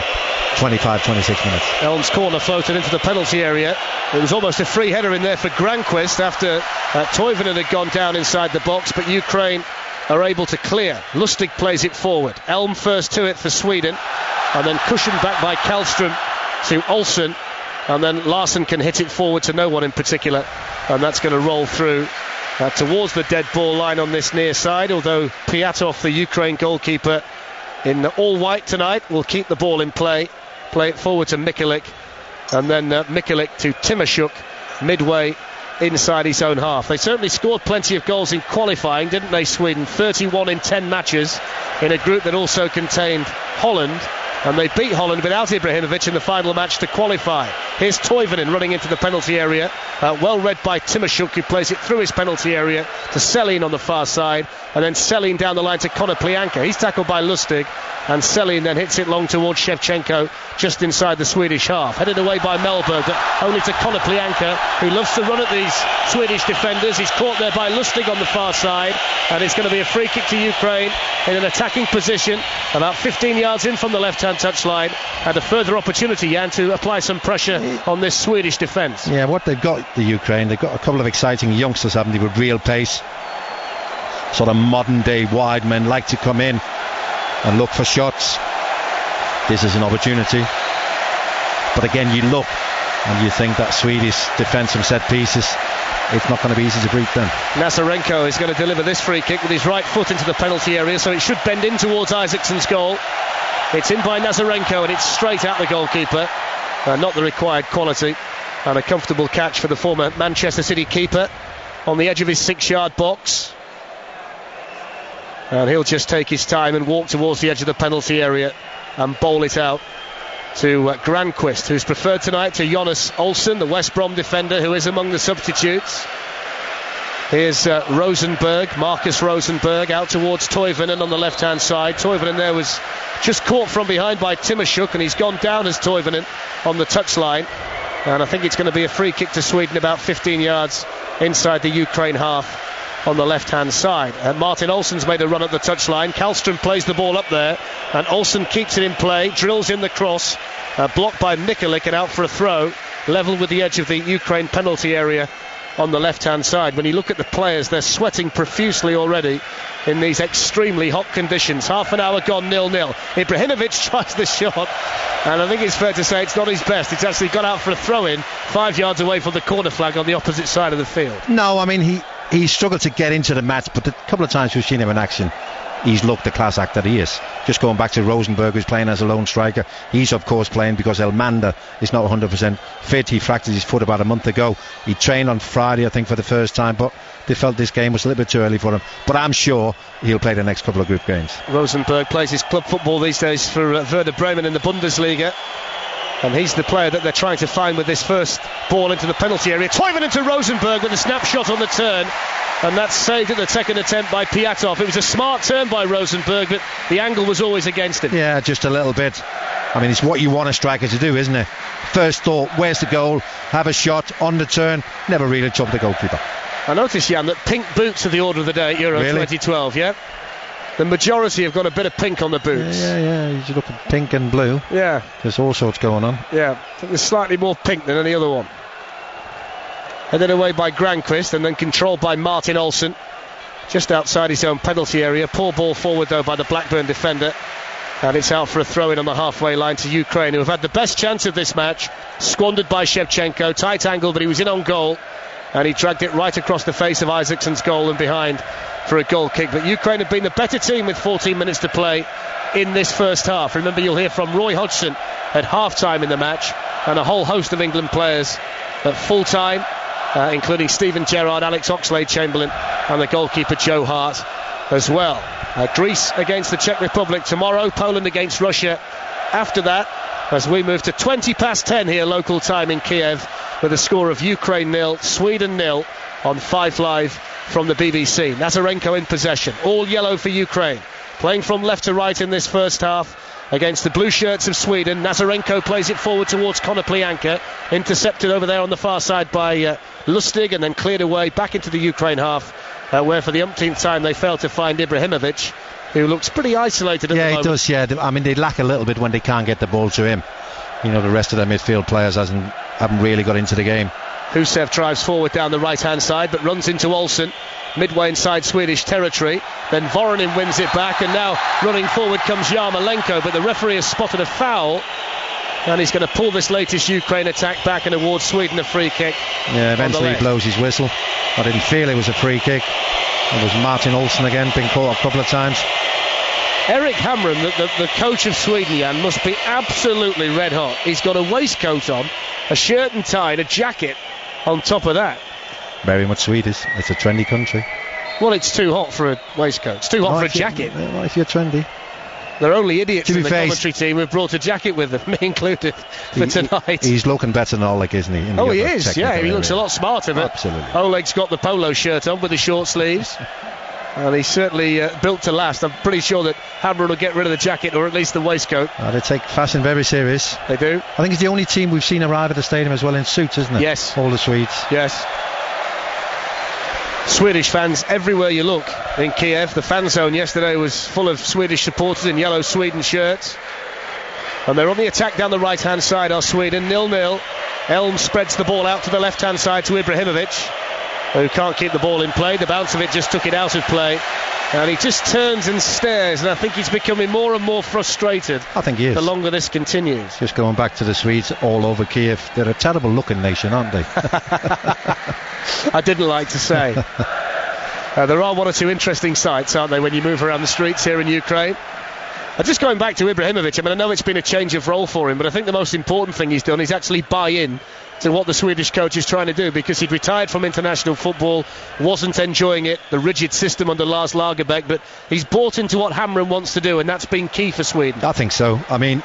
Speaker 2: 25-26 minutes.
Speaker 1: Elm's corner floated into the penalty area. It was almost a free header in there for Granqvist after Toivonen had gone down inside the box, but Ukraine are able to clear. Lustig plays it forward. Elm first to it for Sweden, and then cushioned back by Kallström to Olsen, and then Larsson can hit it forward to no one in particular, and that's going to roll through towards the dead ball line on this near side, although Piatov, the Ukraine goalkeeper, in all white tonight, will keep the ball in play it forward to Mikulik, and then Mikulik to Timoshuk midway inside his own half. They certainly scored plenty of goals in qualifying, didn't they, Sweden? 31 in 10 matches in a group that also contained Holland, and they beat Holland without Ibrahimovic in the final match to qualify. Here's Toivonen running into the penalty area, well read by Timoshuk, who plays it through his penalty area to Selin on the far side, and then Selin down the line to Konoplyanka. He's tackled by Lustig, and Selin then hits it long towards Shevchenko just inside the Swedish half, headed away by Mellberg, but only to Konoplyanka, who loves to run at these Swedish defenders. He's caught there by Lustig on the far side, and it's going to be a free kick to Ukraine in an attacking position about 15 yards in from the left-hand touchline, and a further opportunity, Jan, to apply some pressure on this Swedish defence.
Speaker 2: Yeah, what they've got, the Ukraine, they've got a couple of exciting youngsters, haven't they, with real pace. Sort of modern day wide men like to come in and look for shots. This is an opportunity, but again, you look and you think that Swedish defence from set pieces, it's not going to be easy to break them.
Speaker 1: Nazarenko is going to deliver this free kick with his right foot into the penalty area, so it should bend in towards Isaacson's goal. It's in by Nazarenko, and it's straight at the goalkeeper. Not the required quality, and a comfortable catch for the former Manchester City keeper on the edge of his 6-yard box. And he'll just take his time and walk towards the edge of the penalty area and bowl it out to Granqvist, who's preferred tonight to Jonas Olsen, the West Brom defender, who is among the substitutes. Here's Rosenberg, Marcus Rosenberg, out towards Toivonen on the left-hand side. Toivonen there was just caught from behind by Timoshuk, and he's gone down as Toivonen on the touchline. And I think it's going to be a free kick to Sweden about 15 yards inside the Ukraine half on the left-hand side. Martin Olsen's made a run at the touchline. Kallström plays the ball up there, and Olsen keeps it in play, drills in the cross, blocked by Mikulik, and out for a throw, level with the edge of the Ukraine penalty area on the left-hand side. When you look at the players, they're sweating profusely already in these extremely hot conditions. Half an hour gone, 0-0. Ibrahimovic tries the shot, and I think it's fair to say it's not his best. It's actually gone out for a throw-in 5 yards away from the corner flag on the opposite side of the field.
Speaker 2: No, I mean, he struggled to get into the match, but the couple of times we've seen him in action, he's looked the class act that he is. Just going back to Rosenberg, who's playing as a lone striker. He's of course playing because Elmander is not 100% fit. He fractured his foot about a month ago. He trained on Friday, I think, for the first time, but they felt this game was a little bit too early for him. But I'm sure he'll play the next couple of group games. Rosenberg
Speaker 1: plays his club football these days for Werder Bremen in the Bundesliga, and he's the player that they're trying to find with this first ball into the penalty area. Toivonen to Rosenberg with a snapshot on the turn, and that's saved at the second attempt by Piatov. It was a smart turn by Rosenberg, but the angle was always against him.
Speaker 2: Yeah, just a little bit. I mean, it's what you want a striker to do, isn't it? First thought, where's the goal? Have a shot on the turn. Never really jumped the goalkeeper.
Speaker 1: I noticed, Jan, that pink boots are the order of the day at Euro 2012, yeah? The majority have got a bit of pink on the boots.
Speaker 2: Yeah. You look at pink and blue.
Speaker 1: Yeah.
Speaker 2: There's all sorts going on.
Speaker 1: Yeah. I think there's slightly more pink than any other one. Headed away by Granqvist and then controlled by Martin Olsen. Just outside his own penalty area. Poor ball forward, though, by the Blackburn defender. And it's out for a throw-in on the halfway line to Ukraine, who have had the best chance of this match. Squandered by Shevchenko. Tight angle, but he was in on goal. And he dragged it right across the face of Isaacson's goal and behind for a goal kick. But Ukraine have been the better team with 14 minutes to play in this first half. Remember, you'll hear from Roy Hodgson at half-time in the match, and a whole host of England players at full-time, including Stephen Gerrard, Alex Oxlade-Chamberlain, and the goalkeeper Joe Hart as well. Greece against the Czech Republic tomorrow, Poland against Russia after that, as we move to 20 past 10 here local time in Kiev, with a score of Ukraine 0, Sweden 0 on 5 Live from the BBC. Nazarenko in possession, all yellow for Ukraine, playing from left to right in this first half against the blue shirts of Sweden. Nazarenko plays it forward towards Konoplyanka, intercepted over there on the far side by Lustig, and then cleared away back into the Ukraine half, where for the umpteenth time they failed to find Ibrahimovic, who looks pretty isolated at the moment.
Speaker 2: Yeah, he does, yeah. I mean, they lack a little bit when they can't get the ball to him. You know, the rest of their midfield players haven't really got into the game.
Speaker 1: Husev drives forward down the right-hand side, but runs into Olsen. midway inside Swedish territory. Then Voronin wins it back, and now running forward comes Yarmolenko, but the referee has spotted a foul, and he's going to pull this latest Ukraine attack back and award Sweden a free kick.
Speaker 2: Yeah, eventually he blows his whistle. I didn't feel it was a free kick. It was Martin Olsson again, been caught a couple of times.
Speaker 1: Erik Hamrén, the coach of Sweden, Jan, must be absolutely red hot. He's got a waistcoat on, a shirt and tie, and a jacket on top of that.
Speaker 2: Very much Swedish. It's a trendy country.
Speaker 1: Well, it's too hot for a waistcoat. It's too hot for a jacket.
Speaker 2: Well, if you're trendy.
Speaker 1: They're only idiots in the commentary team who've brought a jacket with them, me included, for tonight.
Speaker 2: He's looking better than Oleg, isn't he?
Speaker 1: He is, yeah. He looks a lot smarter. But
Speaker 2: absolutely.
Speaker 1: Oleg's got the polo shirt on with the short sleeves. And he's certainly built to last. I'm pretty sure that Hamrén will get rid of the jacket, or at least the waistcoat.
Speaker 2: They take fashion very serious.
Speaker 1: They do.
Speaker 2: I think it's the only team we've seen arrive at the stadium as well in suits, isn't it?
Speaker 1: Yes.
Speaker 2: All the Swedes.
Speaker 1: Yes. Swedish fans everywhere you look in Kiev. The fan zone yesterday was full of Swedish supporters in yellow Sweden shirts. And they're on the attack down the right-hand side are Sweden, 0-0. Elm spreads the ball out to the left-hand side to Ibrahimovic, who can't keep the ball in play. The bounce of it just took it out of play. And he just turns and stares, and I think he's becoming more and more frustrated.
Speaker 2: I think he is.
Speaker 1: The longer this continues.
Speaker 2: Just going back to the Swedes all over Kiev. They're a terrible looking nation, aren't they?
Speaker 1: I didn't like to say. There are one or two interesting sights, aren't they, when you move around the streets here in Ukraine. Just going back to Ibrahimovic, I mean, I know it's been a change of role for him, but I think the most important thing he's done is actually buy in to what the Swedish coach is trying to do, because he'd retired from international football, wasn't enjoying it, the rigid system under Lars Lagerbäck, but he's bought into what Hamrén wants to do, and that's been key for Sweden.
Speaker 2: I think so. I mean,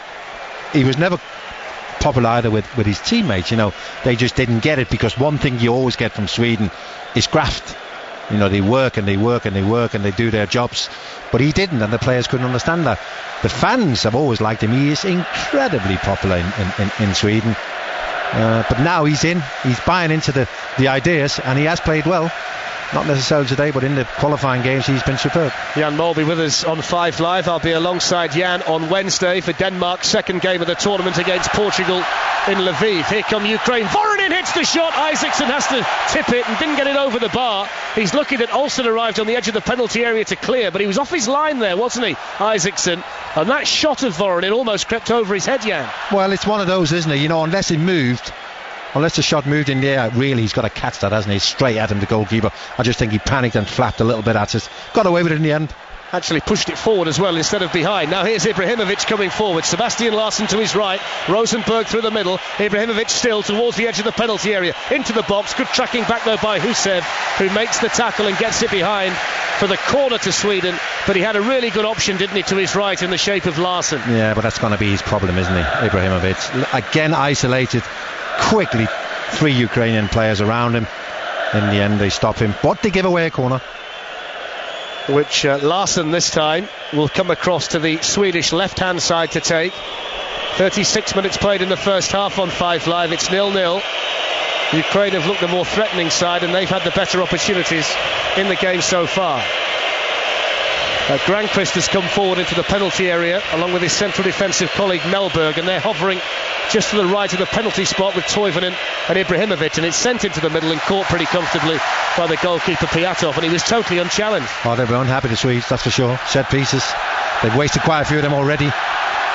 Speaker 2: he was never popular either with his teammates. You know, they just didn't get it, because one thing you always get from Sweden is graft. You know, they work and they work and they work and they do their jobs, but he didn't, and the players couldn't understand that. The fans have always liked him. He is incredibly popular in Sweden. But now he's buying into the ideas, and he has played well. Not necessarily today, but in the qualifying games he's been superb.
Speaker 1: Jan Molby with us on 5 Live. I'll be alongside Jan on Wednesday for Denmark's second game of the tournament against Portugal in Lviv. Here come Ukraine. Voronin hits the shot. Isaacson has to tip it and didn't get it over the bar. He's lucky that Olsson arrived on the edge of the penalty area to clear, but he was off his line there, wasn't he, Isaacson? And that shot of Voronin almost crept over his head, Jan.
Speaker 2: Well, it's one of those, isn't it? You know, unless the shot moved in the air, really he's got to catch that, hasn't he? Straight at him, the goalkeeper. I just think he panicked and flapped a little bit at it. Got away with it in the end.
Speaker 1: Actually pushed it forward as well instead of behind. Now here's Ibrahimovic coming forward. Sebastian Larsson to his right. Rosenberg through the middle. Ibrahimovic still towards the edge of the penalty area. Into the box. Good tracking back though by Husev, who makes the tackle and gets it behind for the corner to Sweden. But he had a really good option, didn't he, to his right in the shape of Larsson.
Speaker 2: Yeah, but that's going to be his problem, isn't he, Ibrahimovic? Again isolated quickly. 3 Ukrainian players around him. In the end they stop him, but they give away a corner,
Speaker 1: which Larsson this time will come across to the Swedish left hand side to take. 36 minutes played in the first half on 5 Live. It's 0-0. Ukraine have looked the more threatening side, and they've had the better opportunities in the game so far. Granqvist has come forward into the penalty area along with his central defensive colleague Mellberg, and they're hovering just to the right of the penalty spot with Toivonen and Ibrahimovic, and it's sent into the middle and caught pretty comfortably by the goalkeeper Piatov, and he was totally unchallenged.
Speaker 2: Oh, they were unhappy, the Swedes, that's for sure. Set pieces, they've wasted quite a few of them already.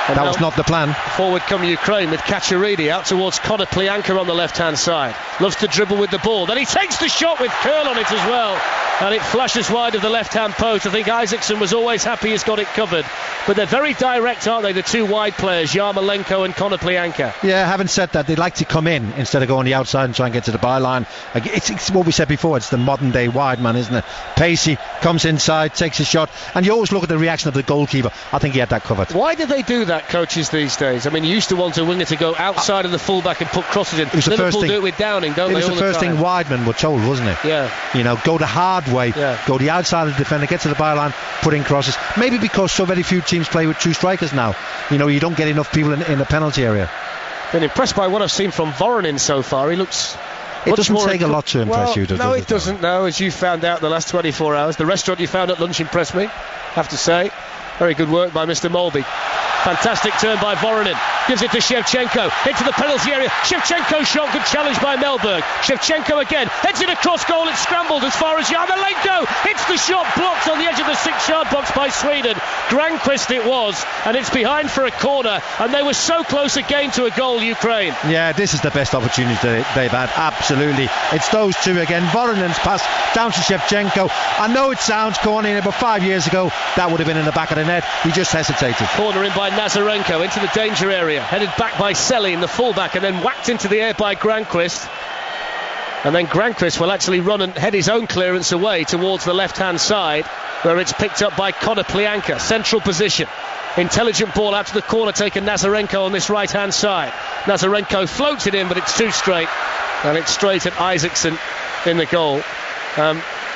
Speaker 2: And that was not the plan.
Speaker 1: Forward come Ukraine with Kacheridi out towards Konoplyanka on the left hand side. Loves to dribble with the ball, then he takes the shot with curl on it as well, and it flashes wide of the left hand post. I think Isaacson was always happy he's got it covered, but they're very direct, aren't they, the 2 wide players, Yarmolenko and Konoplyanka.
Speaker 2: Yeah, having said that, they like to come in instead of go on the outside and try and get to the byline. It's what we said before, it's the modern day wide man, isn't it? Pacey comes inside, takes a shot, and you always look at the reaction of the goalkeeper. I think he had that covered.
Speaker 1: Why do they do that, coaches, these days? I mean, you used to want a winger to go outside of the fullback and put crosses in. Liverpool do it with Downing, don't they?
Speaker 2: It was the first thing Weidman were told, wasn't it?
Speaker 1: Yeah.
Speaker 2: You know, go the hard way, go the outside of the defender, get to the byline, put in crosses. Maybe because so very few teams play with 2 strikers now. You know, you don't get enough people in the penalty area.
Speaker 1: Been impressed by what I've seen from Voronin so far. He looks...
Speaker 2: It doesn't take a lot to impress you, does it?
Speaker 1: No, it doesn't, no, as you found out in the last 24 hours. The restaurant you found at lunch impressed me, have to say. Very good work by Mr. Molby. Fantastic turn by Voronin. Gives it to Shevchenko. Into the penalty area. Shevchenko's shot, good challenge by Mellberg. Shevchenko again. Heads it across goal. It's scrambled as far as Yarmolenko. Hits the shot. Blocked on the edge of the 6-yard box by Sweden. Granqvist it was. And it's behind for a corner. And they were so close again to a goal, Ukraine.
Speaker 2: Yeah, this is the best opportunity they've had. Absolutely. It's those two again. Voronin's pass down to Shevchenko. I know it sounds corny, but 5 years ago that would have been in the back of the net. He just hesitated.
Speaker 1: Corner in by Nazarenko into the danger area. Headed back by Selin, the fullback, and then whacked into the air by Granqvist. And then Granqvist will actually run and head his own clearance away towards the left-hand side, where it's picked up by Konoplyanka. Central position. Intelligent ball out to the corner taken Nazarenko on this right-hand side. Nazarenko floats it in, but it's too straight. And it's straight at Isaacson in the goal.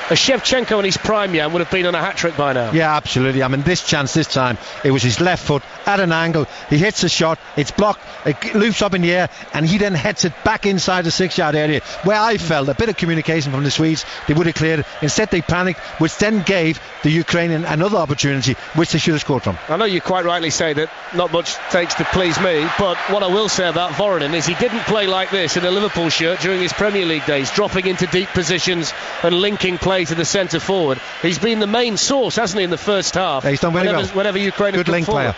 Speaker 1: A Shevchenko in his prime, Jan, would have been on a hat-trick by now.
Speaker 2: Yeah, absolutely. I mean, this chance this time, it was his left foot at an angle. He hits a shot, it's blocked, it loops up in the air, and he then heads it back inside the 6-yard area, where I felt a bit of communication from the Swedes. They would have cleared it. Instead, they panicked, which then gave the Ukrainian another opportunity, which they should have scored from.
Speaker 1: I know you quite rightly say that not much takes to please me, but what I will say about Voronin is he didn't play like this in a Liverpool shirt during his Premier League days, dropping into deep positions and linking play to the centre forward. He's been the main source, hasn't he, in the first half?
Speaker 2: Yeah, he's done very well.
Speaker 1: Whenever Ukraine
Speaker 2: good link player.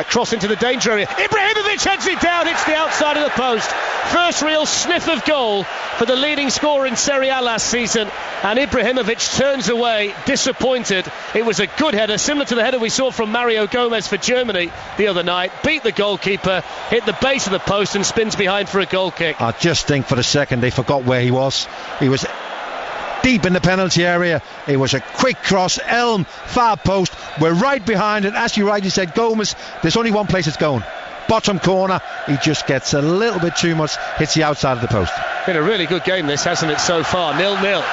Speaker 1: Cross into the danger area. Ibrahimovic heads it down. It's the outside of the post. First real sniff of goal for the leading scorer in Serie A last season, and Ibrahimovic turns away disappointed. It was a good header, similar to the header we saw from Mario Gomez for Germany the other night. Beat the goalkeeper, hit the base of the post and spins behind for a goal kick.
Speaker 2: I just think for a second they forgot where he was. He was deep in the penalty area. It was a quick cross. Elm, far post. We're right behind it. As you rightly said, Gomez, there's only one place it's going. Bottom corner. He just gets a little bit too much, hits the outside of the post.
Speaker 1: Been a really good game this, hasn't it, so far? 0-0.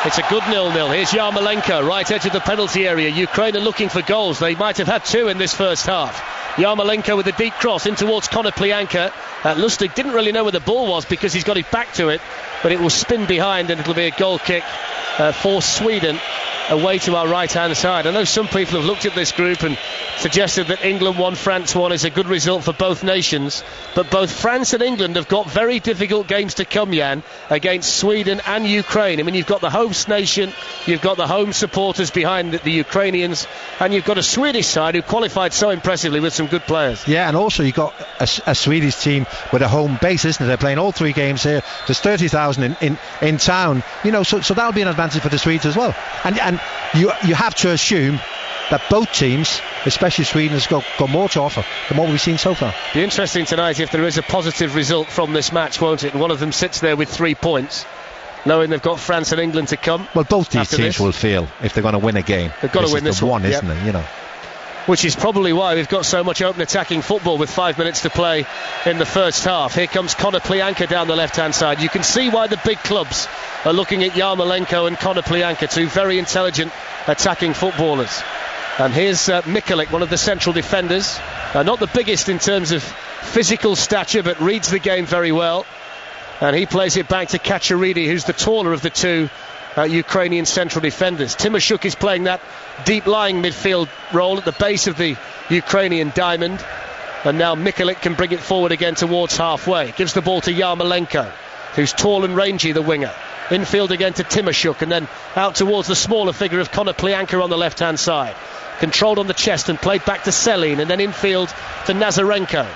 Speaker 1: It's a good 0-0. Here's Yarmolenko, right edge of the penalty area. Ukraine are looking for goals. They might have had two in this first half. Yarmolenko with a deep cross in towards Konoplyanka. Lustig didn't really know where the ball was because he's got his back to it, but it will spin behind and it'll be a goal kick for Sweden away to our right hand side. I know some people have looked at this group and suggested that England 1, France 1 is a good result for both nations, but both France and England have got very difficult games to come, Jan, against Sweden and Ukraine. I mean, you've got the host nation, you've got the home supporters behind the Ukrainians, and you've got a Swedish side who qualified so impressively with some good players.
Speaker 2: Yeah, and also you've got a Swedish team with a home base, isn't it? They're playing all three games here. There's 30,000 in town, you know, so that'll be an advantage for the Swedes as well. And you have to assume that both teams, especially Sweden, has got more to offer than what we've seen so far.
Speaker 1: Be interesting tonight if there is a positive result from this match, won't it? And one of them sits there with 3 points, knowing they've got France and England to come.
Speaker 2: Well, both these teams will feel if they're going to win a game.
Speaker 1: They've got to win this one,
Speaker 2: isn't it? You know.
Speaker 1: Which is probably why we've got so much open attacking football with 5 minutes to play in the first half. Here comes Konoplyanka down the left-hand side. You can see why the big clubs are looking at Yarmolenko and Konoplyanka, two very intelligent attacking footballers. And here's Mikulik, one of the central defenders. Not the biggest in terms of physical stature, but reads the game very well. And he plays it back to Kacheridi, who's the taller of the two Ukrainian central defenders. Timoshuk is playing that deep-lying midfield role at the base of the Ukrainian diamond, and now Mikulik can bring it forward again towards halfway. Gives the ball to Yarmolenko, who's tall and rangy, the winger. Infield again to Timoshuk, and then out towards the smaller figure of Konoplyanka on the left-hand side. Controlled on the chest and played back to Selin, and then infield to Nazarenko.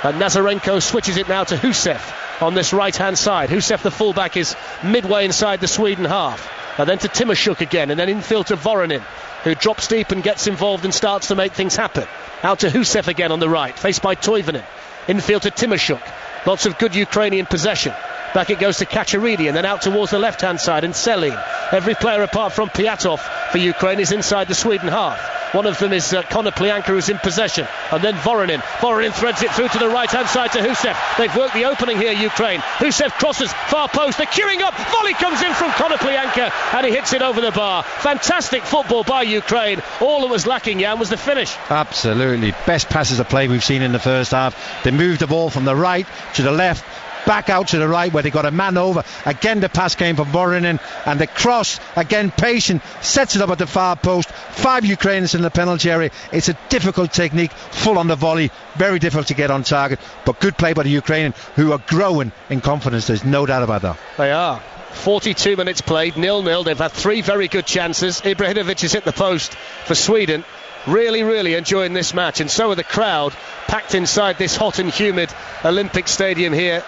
Speaker 1: And Nazarenko switches it now to Husev on this right-hand side. Husev, the fullback, is midway inside the Sweden half. And then to Timoshuk again, and then infield to Voronin, who drops deep and gets involved and starts to make things happen. Out to Husev again on the right, faced by Toivonen. Infield to Timoshuk. Lots of good Ukrainian possession. Back it goes to Kacheridi, and then out towards the left-hand side, and Selin. Every player apart from Piatov for Ukraine is inside the Sweden half. One of them is Konoplyanka, who's in possession, and then Voronin. Voronin threads it through to the right-hand side to Husev. They've worked the opening here, Ukraine. Husev crosses, far post, they're queuing up. Volley comes in from Konoplyanka, and he hits it over the bar. Fantastic football by Ukraine. All that was lacking, Jan, was the finish.
Speaker 2: Absolutely. Best passes of play we've seen in the first half. They moved the ball from the right to the left, back out to the right where they got a man over. Again the pass came from Voronin, and the cross, again patient, sets it up at the far post. 5 Ukrainians in the penalty area. It's a difficult technique, full on the volley, very difficult to get on target, but good play by the Ukrainian, who are growing in confidence. There's no doubt about that.
Speaker 1: They are. 42 minutes played, 0-0. They've had 3 very good chances. Ibrahimovic has hit the post for Sweden. Really enjoying this match, and so are the crowd, packed inside this hot and humid Olympic Stadium here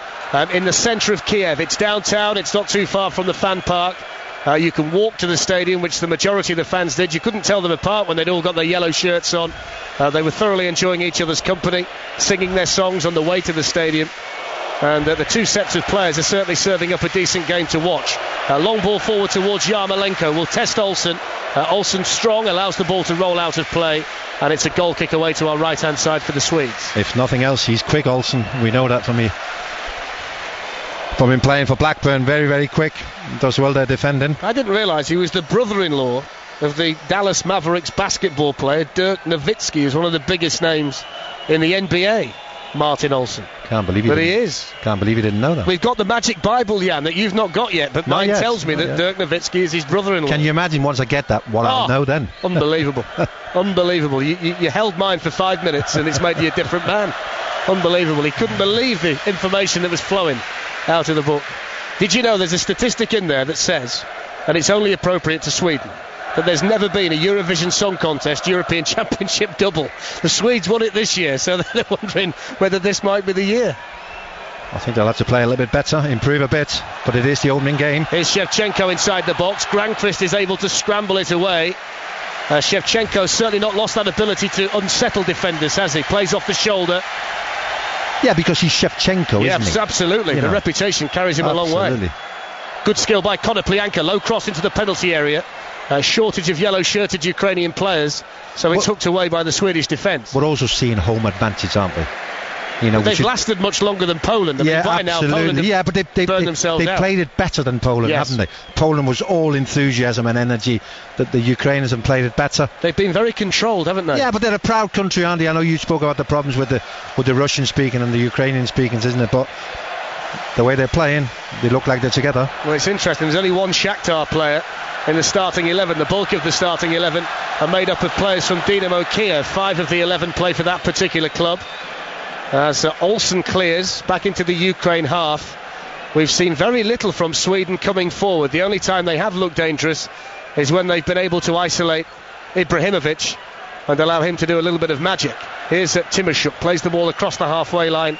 Speaker 1: in the centre of Kiev. It's downtown, it's not too far from the fan park. You can walk to the stadium, which the majority of the fans did. You couldn't tell them apart when they'd all got their yellow shirts on. They were thoroughly enjoying each other's company, singing their songs on the way to the stadium. And the 2 sets of players are certainly serving up a decent game to watch. Long ball forward towards Yarmolenko, will test Olsen. Olsen strong, allows the ball to roll out of play, and it's a goal kick away to our right hand side for the Swedes.
Speaker 2: If nothing else, he's quick, Olsen. We know that from him playing for Blackburn. Very quick, does well there defending.
Speaker 1: I didn't realise he was the brother-in-law of the Dallas Mavericks basketball player Dirk Nowitzki, who's one of the biggest names in the NBA. Martin Olsen.
Speaker 2: Can't believe he
Speaker 1: is.
Speaker 2: Can't believe he didn't know that.
Speaker 1: We've got the magic Bible, Jan, that you've not got yet, but mine tells me that Dirk Nowitzki is his brother-in-law.
Speaker 2: Can you imagine once I get that, what I'll know then?
Speaker 1: Unbelievable. Unbelievable. You held mine for 5 minutes and it's made you a different man. Unbelievable. He couldn't believe the information that was flowing out of the book. Did you know there's a statistic in there that says, and it's only appropriate to Sweden, that there's never been a Eurovision Song Contest European Championship double. The Swedes won it this year, so they're wondering whether this might be the year.
Speaker 2: I think they'll have to play a little bit better, improve a bit, but it is the opening game.
Speaker 1: Here's Shevchenko inside the box. Granqvist is able to scramble it away. Shevchenko's certainly not lost that ability to unsettle defenders, has he? Plays off the shoulder.
Speaker 2: Yeah, because he's Shevchenko, isn't he?
Speaker 1: Absolutely. The reputation carries him a long way. Good skill by Konoplyanka. Low cross into the penalty area. Shortage of yellow-shirted Ukrainian players, so it's hooked away by the Swedish defence.
Speaker 2: We're also seeing home advantage, aren't we? You know,
Speaker 1: they've lasted much longer than Poland.
Speaker 2: Absolutely.
Speaker 1: Now Poland
Speaker 2: but they played it better than Poland, haven't they? Poland was all enthusiasm and energy. That the Ukrainians have played it better.
Speaker 1: They've been very controlled, haven't they?
Speaker 2: Yeah, but they're a proud country, Andy. I know you spoke about the problems with the Russian speaking and the Ukrainian speakings, isn't it? But the way they're playing, they look like they're together.
Speaker 1: Well, it's interesting. There's only one Shakhtar player in the starting 11. The bulk of the starting 11 are made up of players from Dynamo Kiev. 5 of the 11 play for that particular club. So Olsen clears back into the Ukraine half. We've seen very little from Sweden coming forward. The only time they have looked dangerous is when they've been able to isolate Ibrahimovic and allow him to do a little bit of magic. Here's Timoshuk, plays the ball across the halfway line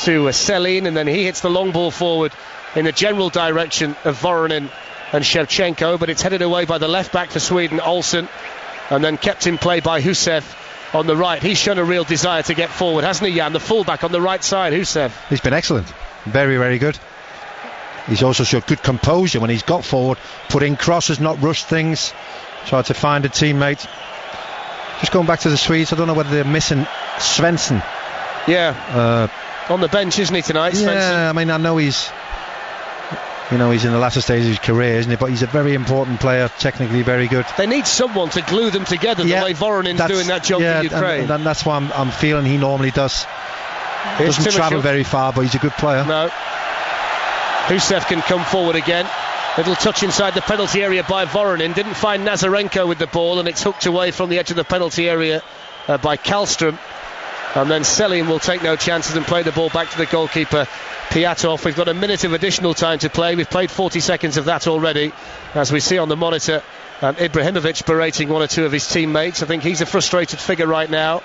Speaker 1: to Selin, and then he hits the long ball forward in the general direction of Voronin and Shevchenko, but it's headed away by the left back for Sweden, Olsen, and then kept in play by Husev on the right. He's shown a real desire to get forward, hasn't he, Jan? The fullback on the right side, Husev.
Speaker 2: He's been excellent. Very good. He's also showed good composure when he's got forward, put in crosses, not rushed things, tried to find a teammate. Just going back to the Swedes, I don't know whether they're missing Svensson.
Speaker 1: Yeah, on the bench, isn't he, tonight, Svensson?
Speaker 2: Yeah, I mean, I know he's in the latter stage of his career, isn't he? But he's a very important player, technically very good.
Speaker 1: They need someone to glue them together the way Voronin's doing that job for Ukraine.
Speaker 2: And that's why I'm feeling he normally does. Doesn't travel very far, but he's a good player.
Speaker 1: No. Husev can come forward again. Little touch inside the penalty area by Voronin. Didn't find Nazarenko with the ball, and it's hooked away from the edge of the penalty area by Kallström. And then Selin will take no chances and play the ball back to the goalkeeper, Piatov. We've got a minute of additional time to play. We've played 40 seconds of that already. As we see on the monitor, Ibrahimovic berating one or two of his teammates. I think he's a frustrated figure right now.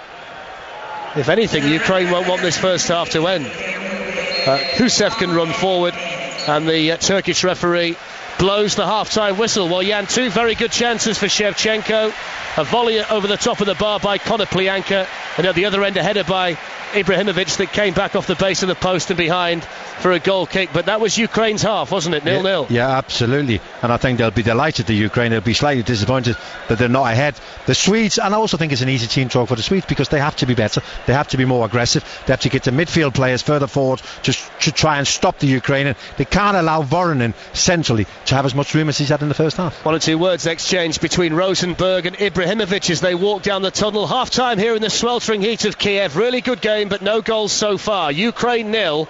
Speaker 1: If anything, Ukraine won't want this first half to end. Husev can run forward, and the Turkish referee blows the half-time whistle. Well, Jan, 2 very good chances for Shevchenko. A volley over the top of the bar by Konoplyanka, and at the other end a header by Ibrahimovic that came back off the base of the post and behind for a goal kick. But that was Ukraine's half, wasn't it? 0-0.
Speaker 2: Yeah, absolutely. And I think they'll be delighted, the Ukraine. They'll be slightly disappointed that they're not ahead. The Swedes, and I also think it's an easy team talk for the Swedes, because they have to be better. They have to be more aggressive. They have to get the midfield players further forward to try and stop the Ukrainian. They can't allow Voronin centrally to have as much room as he's had in the first half.
Speaker 1: 1 or 2 words exchanged between Rosenberg and Ibrahimovic as they walk down the tunnel. Half time here in the sweltering heat of Kiev. Really good game, but no goals so far. Ukraine 0,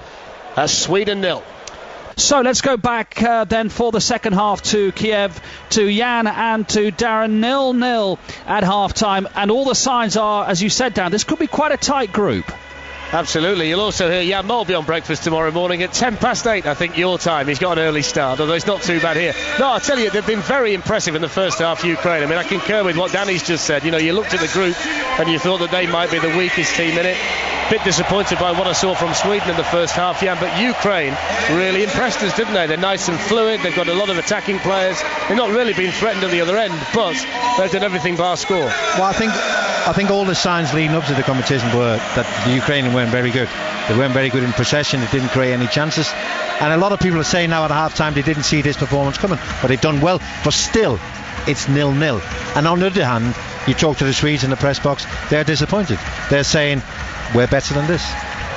Speaker 1: Sweden 0.
Speaker 3: So let's go back then for the second half to Kiev, to Jan and to Darren. 0-0 at half-time, and all the signs are, as you said, Dan, this could be quite a tight group.
Speaker 1: Absolutely. You'll also hear Jan Molby on breakfast tomorrow morning at 8:10, I think, your time. He's got an early start, although it's not too bad here. No, I tell you, they've been very impressive in the first half, Ukraine. I mean, I concur with what Danny's just said. You know, you looked at the group and you thought that they might be the weakest team in it. Bit disappointed by what I saw from Sweden in the first half, Jan, but Ukraine really impressed us, didn't they? They're nice and fluid. They've got a lot of attacking players. They've not really been threatened at the other end, but they've done everything bar score.
Speaker 2: Well, I think all the signs leading up to the competition were that the Ukrainians weren't very good. They weren't very good in possession. They didn't create any chances. And a lot of people are saying now at half-time they didn't see this performance coming, but they've done well. But still, it's 0-0. And on the other hand, you talk to the Swedes in the press box, they're disappointed. They're saying, we're better than this.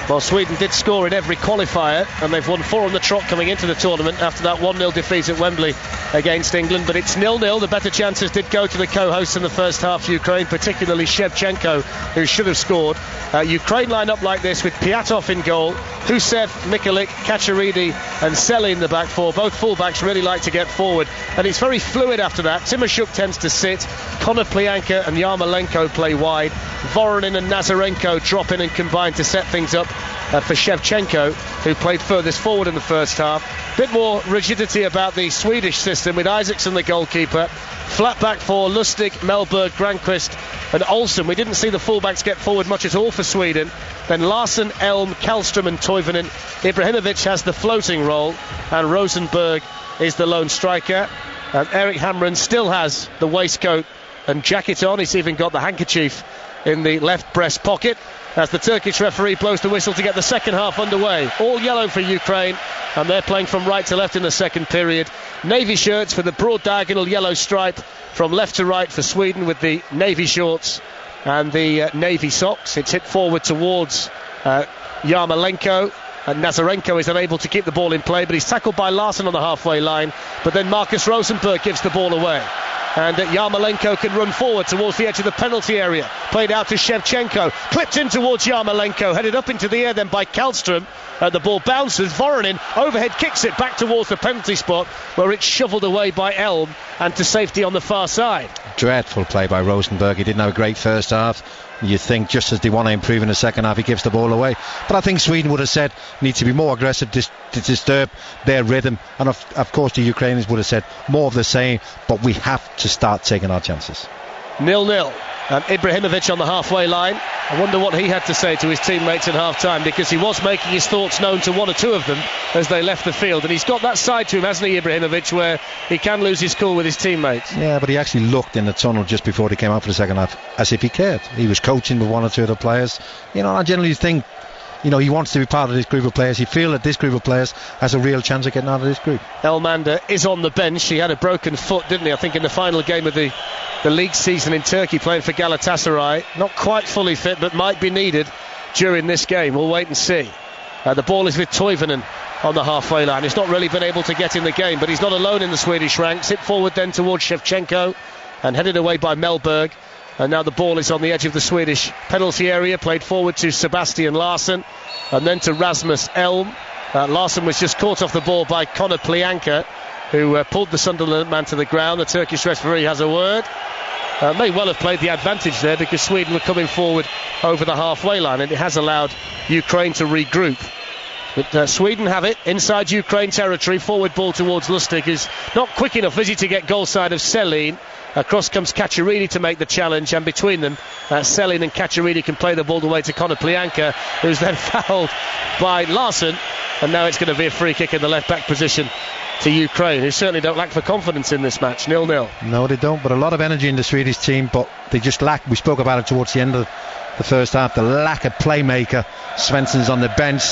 Speaker 1: Well, Sweden did score in every qualifier, and they've won 4 on the trot coming into the tournament after that 1-0 defeat at Wembley against England. But it's 0-0. The better chances did go to the co-hosts in the first half, Ukraine, particularly Shevchenko, who should have scored. Ukraine line up like this with Piatov in goal, Husev, Mikulik, Kacheridi and Selly in the back four. Both fullbacks really like to get forward, and it's very fluid after that. Timoshuk tends to sit, Konoplyanka and Yarmolenko play wide, Voronin and Nazarenko drop in and combine to set things up for Shevchenko, who played furthest forward in the first half. Bit more rigidity about the Swedish system with Isaksson the goalkeeper. Flat back for Lustig, Mellberg, Granqvist and Olsen. We didn't see the fullbacks get forward much at all for Sweden. Then Larsson, Elm, Kallström and Toivonen. Ibrahimovic has the floating role and Rosenberg is the lone striker. And Erik Hamrén still has the waistcoat and jacket on. He's even got the handkerchief in the left breast pocket as the Turkish referee blows the whistle to get the second half underway. All yellow for Ukraine, and they're playing from right to left in the second period. Navy shirts for the broad diagonal yellow stripe from left to right for Sweden, with the navy shorts and the navy socks. It's hit forward towards Yarmolenko, and Nazarenko is unable to keep the ball in play, but he's tackled by Larsson on the halfway line. But then Marcus Rosenberg gives the ball away, and Yarmolenko can run forward towards the edge of the penalty area. Played out to Shevchenko, clipped in towards Yarmolenko, headed up into the air then by Kallström. The ball bounces, Voronin overhead kicks it back towards the penalty spot, where it's shoveled away by Elm and to safety on the far side.
Speaker 2: Dreadful play by Rosenberg. He didn't have a great first half. You think just as they want to improve in the second half, he gives the ball away. But I think Sweden would have said need to be more aggressive to disturb their rhythm, and of course the Ukrainians would have said more of the same, but we have to start taking our chances.
Speaker 1: 0-0. Ibrahimovic on the halfway line. I wonder what he had to say to his teammates in half-time, because he was making his thoughts known to one or two of them as they left the field, and he's got that side to him, hasn't he, Ibrahimovic, where he can lose his cool with his teammates.
Speaker 2: Yeah, but he actually looked in the tunnel just before they came out for the second half as if he cared. He was coaching with one or two of the players. You know, I generally think, you know, he wants to be part of this group of players. He feels that this group of players has a real chance of getting out of this group.
Speaker 1: Elmander is on the bench. He had a broken foot, didn't he? I think in the final game of the league season in Turkey, playing for Galatasaray. Not quite fully fit, but might be needed during this game. We'll wait and see. The ball is with Toivonen on the halfway line. He's not really been able to get in the game, but he's not alone in the Swedish ranks. Hit forward then towards Shevchenko and headed away by Mellberg. And now the ball is on the edge of the Swedish penalty area, played forward to Sebastian Larsson and then to Rasmus Elm. Larsson was just caught off the ball by Konoplyanka, who pulled the Sunderland man to the ground. The Turkish referee has a word. May well have played the advantage there, because Sweden were coming forward over the halfway line, and it has allowed Ukraine to regroup. But Sweden have it inside Ukraine territory. Forward ball towards Lustig, who's not quick enough, is he, to get goal side of Selin. Across comes Kacheridi to make the challenge, and between them Selin and Kacheridi can play the ball away to Konoplyanka, who's then fouled by Larsson, and now it's going to be a free kick in the left back position to Ukraine, who certainly don't lack for confidence in this match. 0-0.
Speaker 2: No, they don't, but a lot of energy in the Swedish team, but they just lack. We spoke about it towards the end of the first half, the lack of playmaker. Svensson's on the bench,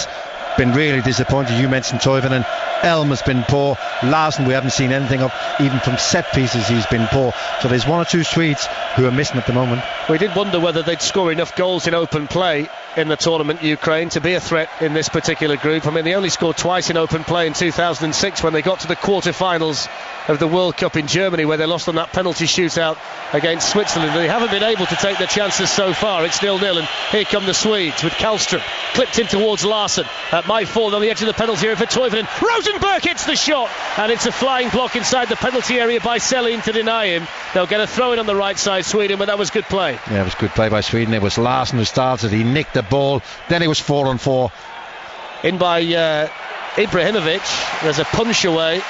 Speaker 2: been really disappointed. You mentioned Toivonen. Elm has been poor. Larsson we haven't seen anything of. Even from set pieces he's been poor. So there's one or two Swedes who are missing at the moment.
Speaker 1: We did wonder whether they'd score enough goals in open play in the tournament, Ukraine, to be a threat in this particular group. I mean, they only scored twice in open play in 2006 when they got to the quarter-finals of the World Cup in Germany, where they lost on that penalty shootout against Switzerland. They haven't been able to take their chances so far. It's 0-0, and here come the Swedes with Kallström clipped in towards Larsson. That might fall on the edge of the penalty area for Toivonen. Rosenberg hits the shot, and it's a flying block inside the penalty area by Selin to deny him. They'll get a throw in on the right side, Sweden, but that was good play.
Speaker 2: Yeah, it was good play by Sweden. It was Larsson who started. He nicked the ball. Then it was 4-on-4.
Speaker 1: In by Ibrahimovic. There's a punch away.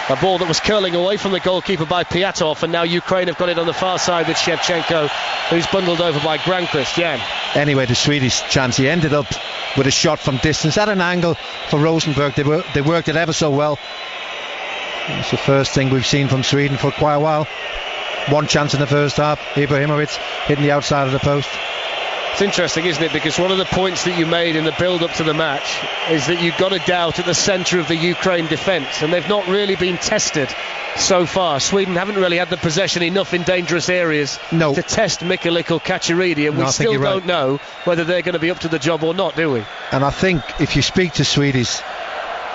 Speaker 1: A ball that was curling away from the goalkeeper by Piatov, and now Ukraine have got it on the far side with Shevchenko, who's bundled over by Granqvist. Yeah.
Speaker 2: Anyway, the Swedish chance, he ended up with a shot from distance at an angle for Rosenberg. They worked it ever so well. It's the first thing we've seen from Sweden for quite a while. One chance in the first half, Ibrahimovic hitting the outside of the post.
Speaker 1: It's interesting, isn't it? Because one of the points that you made in the build-up to the match is that you've got a doubt at the centre of the Ukraine defence, and they've not really been tested so far. Sweden haven't really had the possession enough in dangerous areas to test Michalik or Kacheridi, and we still don't know whether they're going to be up to the job or not, do we?
Speaker 2: And I think if you speak to Swedish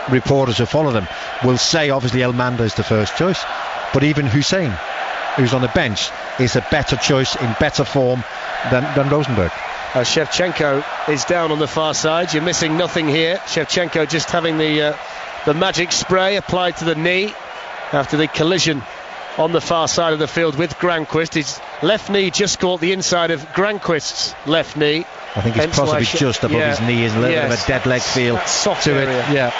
Speaker 2: reporters who follow them, will say obviously Elmander is the first choice, but even Hussein, who's on the bench, is a better choice in better form than Rosenberg.
Speaker 1: Shevchenko is down on the far side. You're missing nothing here. Shevchenko just having the magic spray applied to the knee after the collision on the far side of the field with Granqvist. His left knee just caught the inside of Granqvist's left knee.
Speaker 2: I think it's possibly just above his knee. Is a little bit of a dead leg feel
Speaker 1: soft
Speaker 2: to
Speaker 1: area.
Speaker 2: it. Yeah.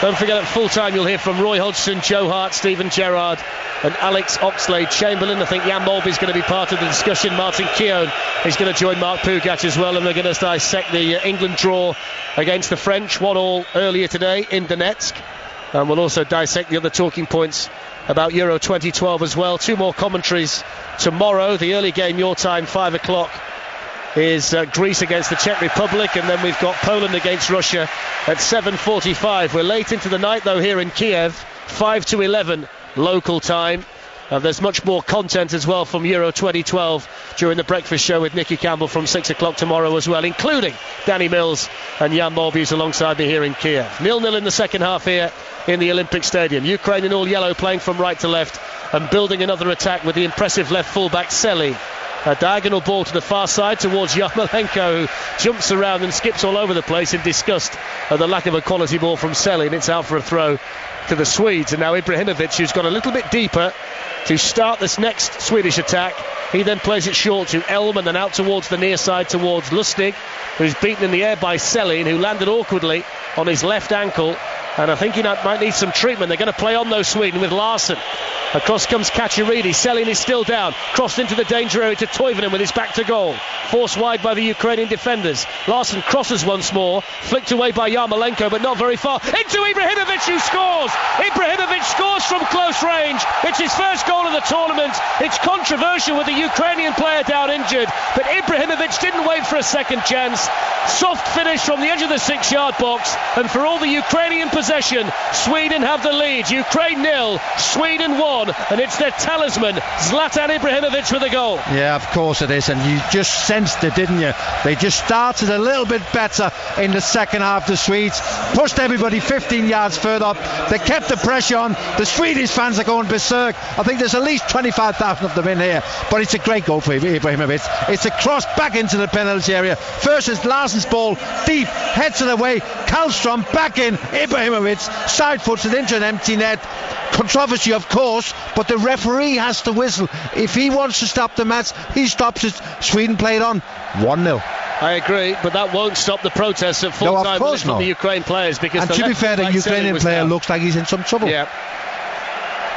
Speaker 1: Don't forget at full time you'll hear from Roy Hodgson, Joe Hart, Stephen Gerrard and Alex Oxlade-Chamberlain. I think Jan Molby is going to be part of the discussion. Martin Keown is going to join Mark Pougatch as well, and we're going to dissect the England draw against the French, 1-1 earlier today in Donetsk. And we'll also dissect the other talking points about Euro 2012 as well. Two more commentaries tomorrow. The early game, your time, 5 o'clock, is Greece against the Czech Republic, and then we've got Poland against Russia at 7:45. We're late into the night though here in Kiev, 5 to 11 local time. There's much more content as well from Euro 2012 during the breakfast show with Nicky Campbell from 6 o'clock tomorrow as well, including Danny Mills and Jan Molby alongside me here in Kiev. 0-0 in the second half here in the Olympic Stadium. Ukraine in all yellow, playing from right to left and building another attack with the impressive left fullback Selin. A diagonal ball to the far side towards Yarmolenko, who jumps around and skips all over the place in disgust at the lack of a quality ball from Selin. It's out for a throw to the Swedes, and now Ibrahimovic, who's gone a little bit deeper to start this next Swedish attack. He then plays it short to Elm and then out towards the near side towards Lustig, who's beaten in the air by Selin, who landed awkwardly on his left ankle, and I think he might need some treatment. They're going to play on though, Sweden, with Larsson. Across comes Kacheridi. Selin is still down. Crossed into the danger area to Toivonen with his back to goal. Forced wide by the Ukrainian defenders. Larsson crosses once more. Flicked away by Yarmolenko, but not very far. Into Ibrahimovic, who scores! Ibrahimovic scores from close range. It's his first goal of the tournament. It's controversial with the Ukrainian player down injured, but Ibrahimovic didn't wait for a second chance. Soft finish from the edge of the 6-yard box, and for all the Ukrainian possession, Sweden have the lead. Ukraine 0, Sweden 1, and it's their talisman, Zlatan Ibrahimovic, with a goal.
Speaker 2: Yeah, of course it is, and you just sensed it, didn't you? They just started a little bit better in the second half, the Swedes. Pushed everybody 15 yards further up. They kept the pressure on. The Swedish fans are going berserk. I think there's at least 25,000 of them in here, but it's a great goal for Ibrahimovic. It's a cross back into the penalty area. First is Larsson's ball, deep, heads it away. Kallström back in. Ibrahimovic side foots it into an empty net. Controversy, of course, but the referee has to whistle. If he wants to stop the match, he stops it. Sweden played on 1-0.
Speaker 1: I agree, but that won't stop the protests at full time from the Ukraine players, because
Speaker 2: and to be fair, the Ukrainian player looks like he's in some trouble.
Speaker 1: Yeah.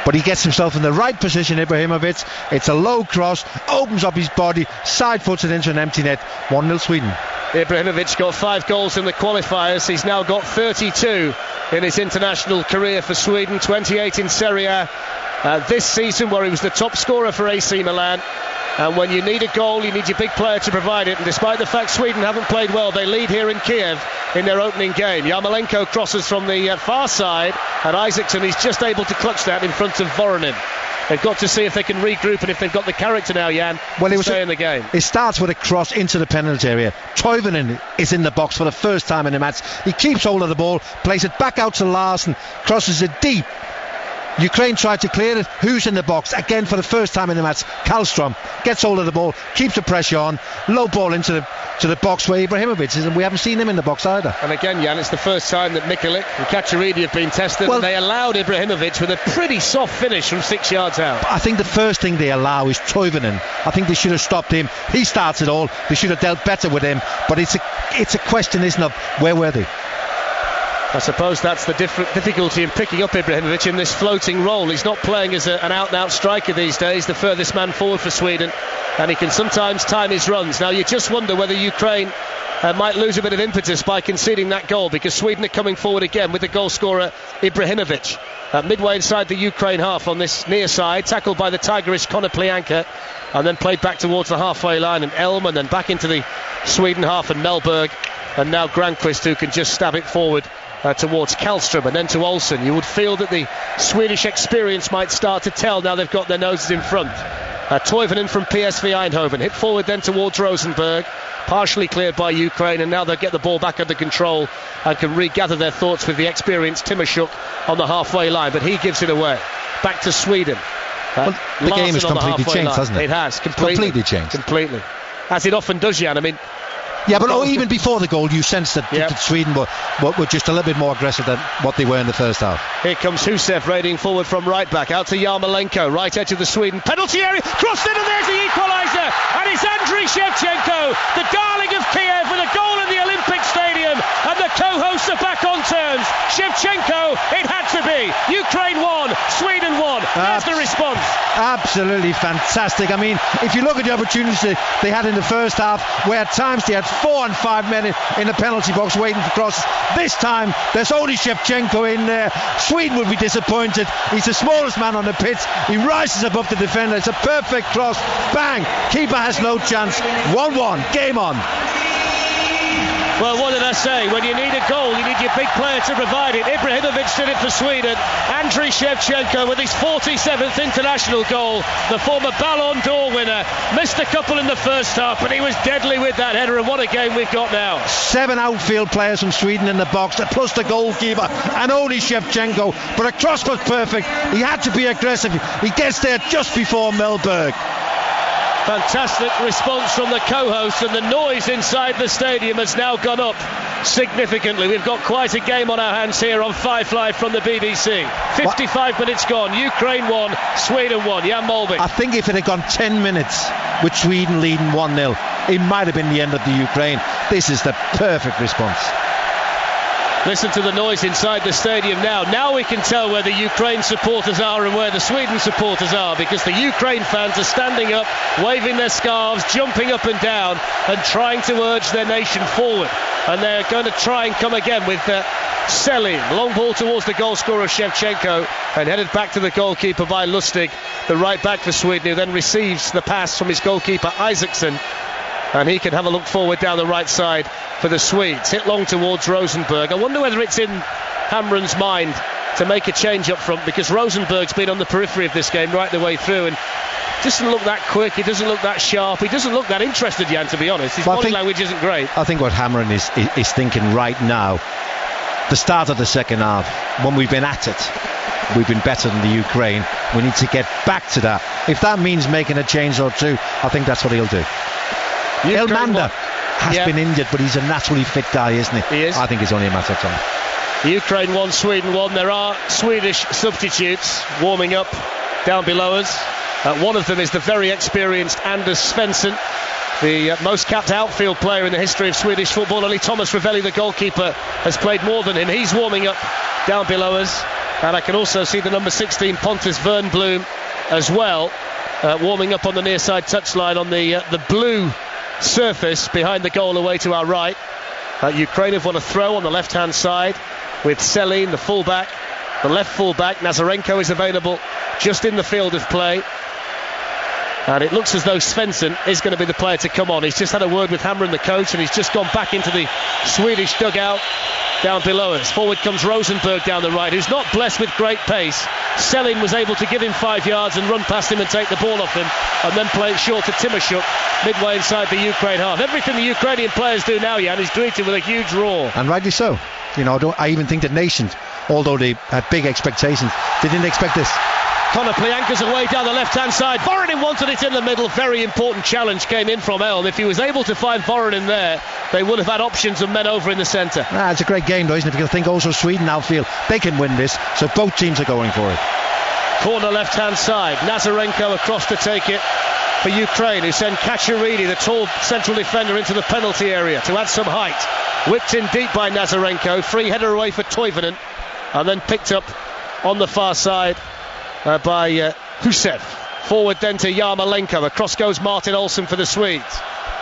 Speaker 2: But he gets himself in the right position, Ibrahimovic. It's a low cross, opens up his body, side foots it into an empty net. 1-0 Sweden.
Speaker 1: Ibrahimovic got 5 goals in the qualifiers. He's now got 32 in his international career for Sweden, 28 in Serie A this season, where he was the top scorer for AC Milan. And when you need a goal, you need your big player to provide it. And despite the fact Sweden haven't played well, they lead here in Kiev in their opening game. Yarmolenko crosses from the far side, and Isaacson is just able to clutch that in front of Voronin. They've got to see if they can regroup and if they've got the character now, Jan, to stay in the game.
Speaker 2: It starts with a cross into the penalty area. Toivonen is in the box for the first time in the match. He keeps hold of the ball, plays it back out to Larsen, crosses it deep. Ukraine tried to clear it. Who's in the box? Again, for the first time in the match, Kallstrom gets hold of the ball, keeps the pressure on, low ball into the box where Ibrahimovic is, and we haven't seen him in the box either.
Speaker 1: And again, Jan, it's the first time that Michalik and Kacheridi have been tested, and they allowed Ibrahimovic with a pretty soft finish from 6 yards out.
Speaker 2: I think the first thing they allow is Toivonen. I think they should have stopped him. He starts it all. They should have dealt better with him, but it's a question, isn't it? Where were they?
Speaker 1: I suppose that's the difficulty in picking up Ibrahimovic in this floating role. He's not playing as an out-and-out striker these days, the furthest man forward for Sweden, and he can sometimes time his runs. Now you just wonder whether Ukraine might lose a bit of impetus by conceding that goal, because Sweden are coming forward again with the goal scorer Ibrahimovic. Midway inside the Ukraine half on this near side, tackled by the Tigerish Conor Plianka, and then played back towards the halfway line, and Elm, and then back into the Sweden half, and Mellberg, and now Granqvist, who can just stab it forward towards Kallstrom and then to Olsen. You would feel that the Swedish experience might start to tell now they've got their noses in front. Toivonen from PSV Eindhoven hit forward then towards Rosenberg, partially cleared by Ukraine, and now they'll get the ball back under control and can regather their thoughts with the experienced Timoshuk on the halfway line, but he gives it away. Back to Sweden.
Speaker 2: The game has completely changed, hasn't it?
Speaker 1: It has completely
Speaker 2: changed.
Speaker 1: Completely, as it often does, Jan. I mean,
Speaker 2: yeah, but even before the goal, you sensed that Sweden were just a little bit more aggressive than what they were in the first half.
Speaker 1: Here comes Husev raiding forward from right back, out to Yarmolenko, right edge of the Sweden penalty area, crossed in, and there's the equaliser, and it's Andriy Shevchenko, the darling of Kiev, with a goal in the Olympic Stadium, and the co-hosts are back on terms. Shevchenko, it had to be. Ukraine won, Sweden won. There's the response.
Speaker 2: Absolutely fantastic. I mean, if you look at the opportunities they had in the first half, where at times they had 4 and 5 men in the penalty box waiting for crosses. This time there's only Shevchenko in there. Sweden would be disappointed. He's the smallest man on the pitch. He rises above the defender. It's a perfect cross. Bang! Keeper has no chance. 1-1. Game on.
Speaker 1: Well, what did I say? When you need a goal, you need your big player to provide it. Ibrahimovic did it for Sweden. Andriy Shevchenko with his 47th international goal. The former Ballon d'Or winner missed a couple in the first half, but he was deadly with that header, and what a game we've got now.
Speaker 2: 7 outfield players from Sweden in the box, plus the goalkeeper, and only Shevchenko. But the cross was perfect. He had to be aggressive. He gets there just before Mellberg.
Speaker 1: Fantastic response from the co-host, and the noise inside the stadium has now gone up significantly. We've got quite a game on our hands here on Five Live from the BBC. 55 minutes gone. Ukraine won, Sweden won. Jan Molvik.
Speaker 2: I think if it had gone 10 minutes with Sweden leading 1-0, it might have been the end of the Ukraine. This is the perfect response.
Speaker 1: Listen to the noise inside the stadium now. Now we can tell where the Ukraine supporters are and where the Sweden supporters are, because the Ukraine fans are standing up, waving their scarves, jumping up and down, and trying to urge their nation forward. And they're going to try and come again with Selin. Long ball towards the goal scorer Shevchenko, and headed back to the goalkeeper by Lustig, the right back for Sweden, who then receives the pass from his goalkeeper Isaacson. And he can have a look forward down the right side for the Swedes. Hit long towards Rosenberg. I wonder whether it's in Hamren's mind to make a change up front, because Rosenberg's been on the periphery of this game right the way through, and doesn't look that quick, he doesn't look that sharp, he doesn't look that interested, Jan, to be honest. His body language isn't great.
Speaker 2: I think what Hamren is thinking right now, the start of the second half, when we've been at it, we've been better than the Ukraine. We need to get back to that. If that means making a change or two, I think that's what he'll do. Elmander has been injured, but he's a naturally fit guy, isn't he?
Speaker 1: He is.
Speaker 2: I think it's only a matter of time.
Speaker 1: Ukraine won, Sweden won. There are Swedish substitutes warming up down below us. One of them is the very experienced Anders Svensson, the most capped outfield player in the history of Swedish football. Only Thomas Ravelli, the goalkeeper, has played more than him. He's warming up down below us. And I can also see the number 16 Pontus Wernbloom as well, warming up on the near side touchline on the blue surface behind the goal away to our right. Ukraine have won a throw on the left hand side with Selin, the fullback, The left full-back, Nazarenko, is available just in the field of play. And it looks as though Svensson is going to be the player to come on. He's just had a word with Hamrén, the coach, and he's just gone back into the Swedish dugout down below us. Forward comes Rosenberg down the right, who's not blessed with great pace. Selin was able to give him 5 yards and run past him and take the ball off him, and then play it short to Timoshuk midway inside the Ukraine half. Everything the Ukrainian players do now, Jan, is greeted with a huge roar.
Speaker 2: And rightly so. You know, I even think the nation, although they had big expectations, they didn't expect this.
Speaker 1: Konoplyanka's away down the left-hand side. Voronin wanted it in the middle. Very important challenge came in from Elm. If he was able to find Voronin there, they would have had options of men over in the centre.
Speaker 2: It's a great game, though, isn't it? Because I think also Sweden now feel they can win this, so both teams are going for it.
Speaker 1: Corner left-hand side. Nazarenko across to take it for Ukraine, who send Kacheridi, the tall central defender, into the penalty area to add some height. Whipped in deep by Nazarenko. Free header away for Toivonen, and then picked up on the far side by Husev. Forward then to Yarmolenko. Across goes Martin Olsson for the Swedes.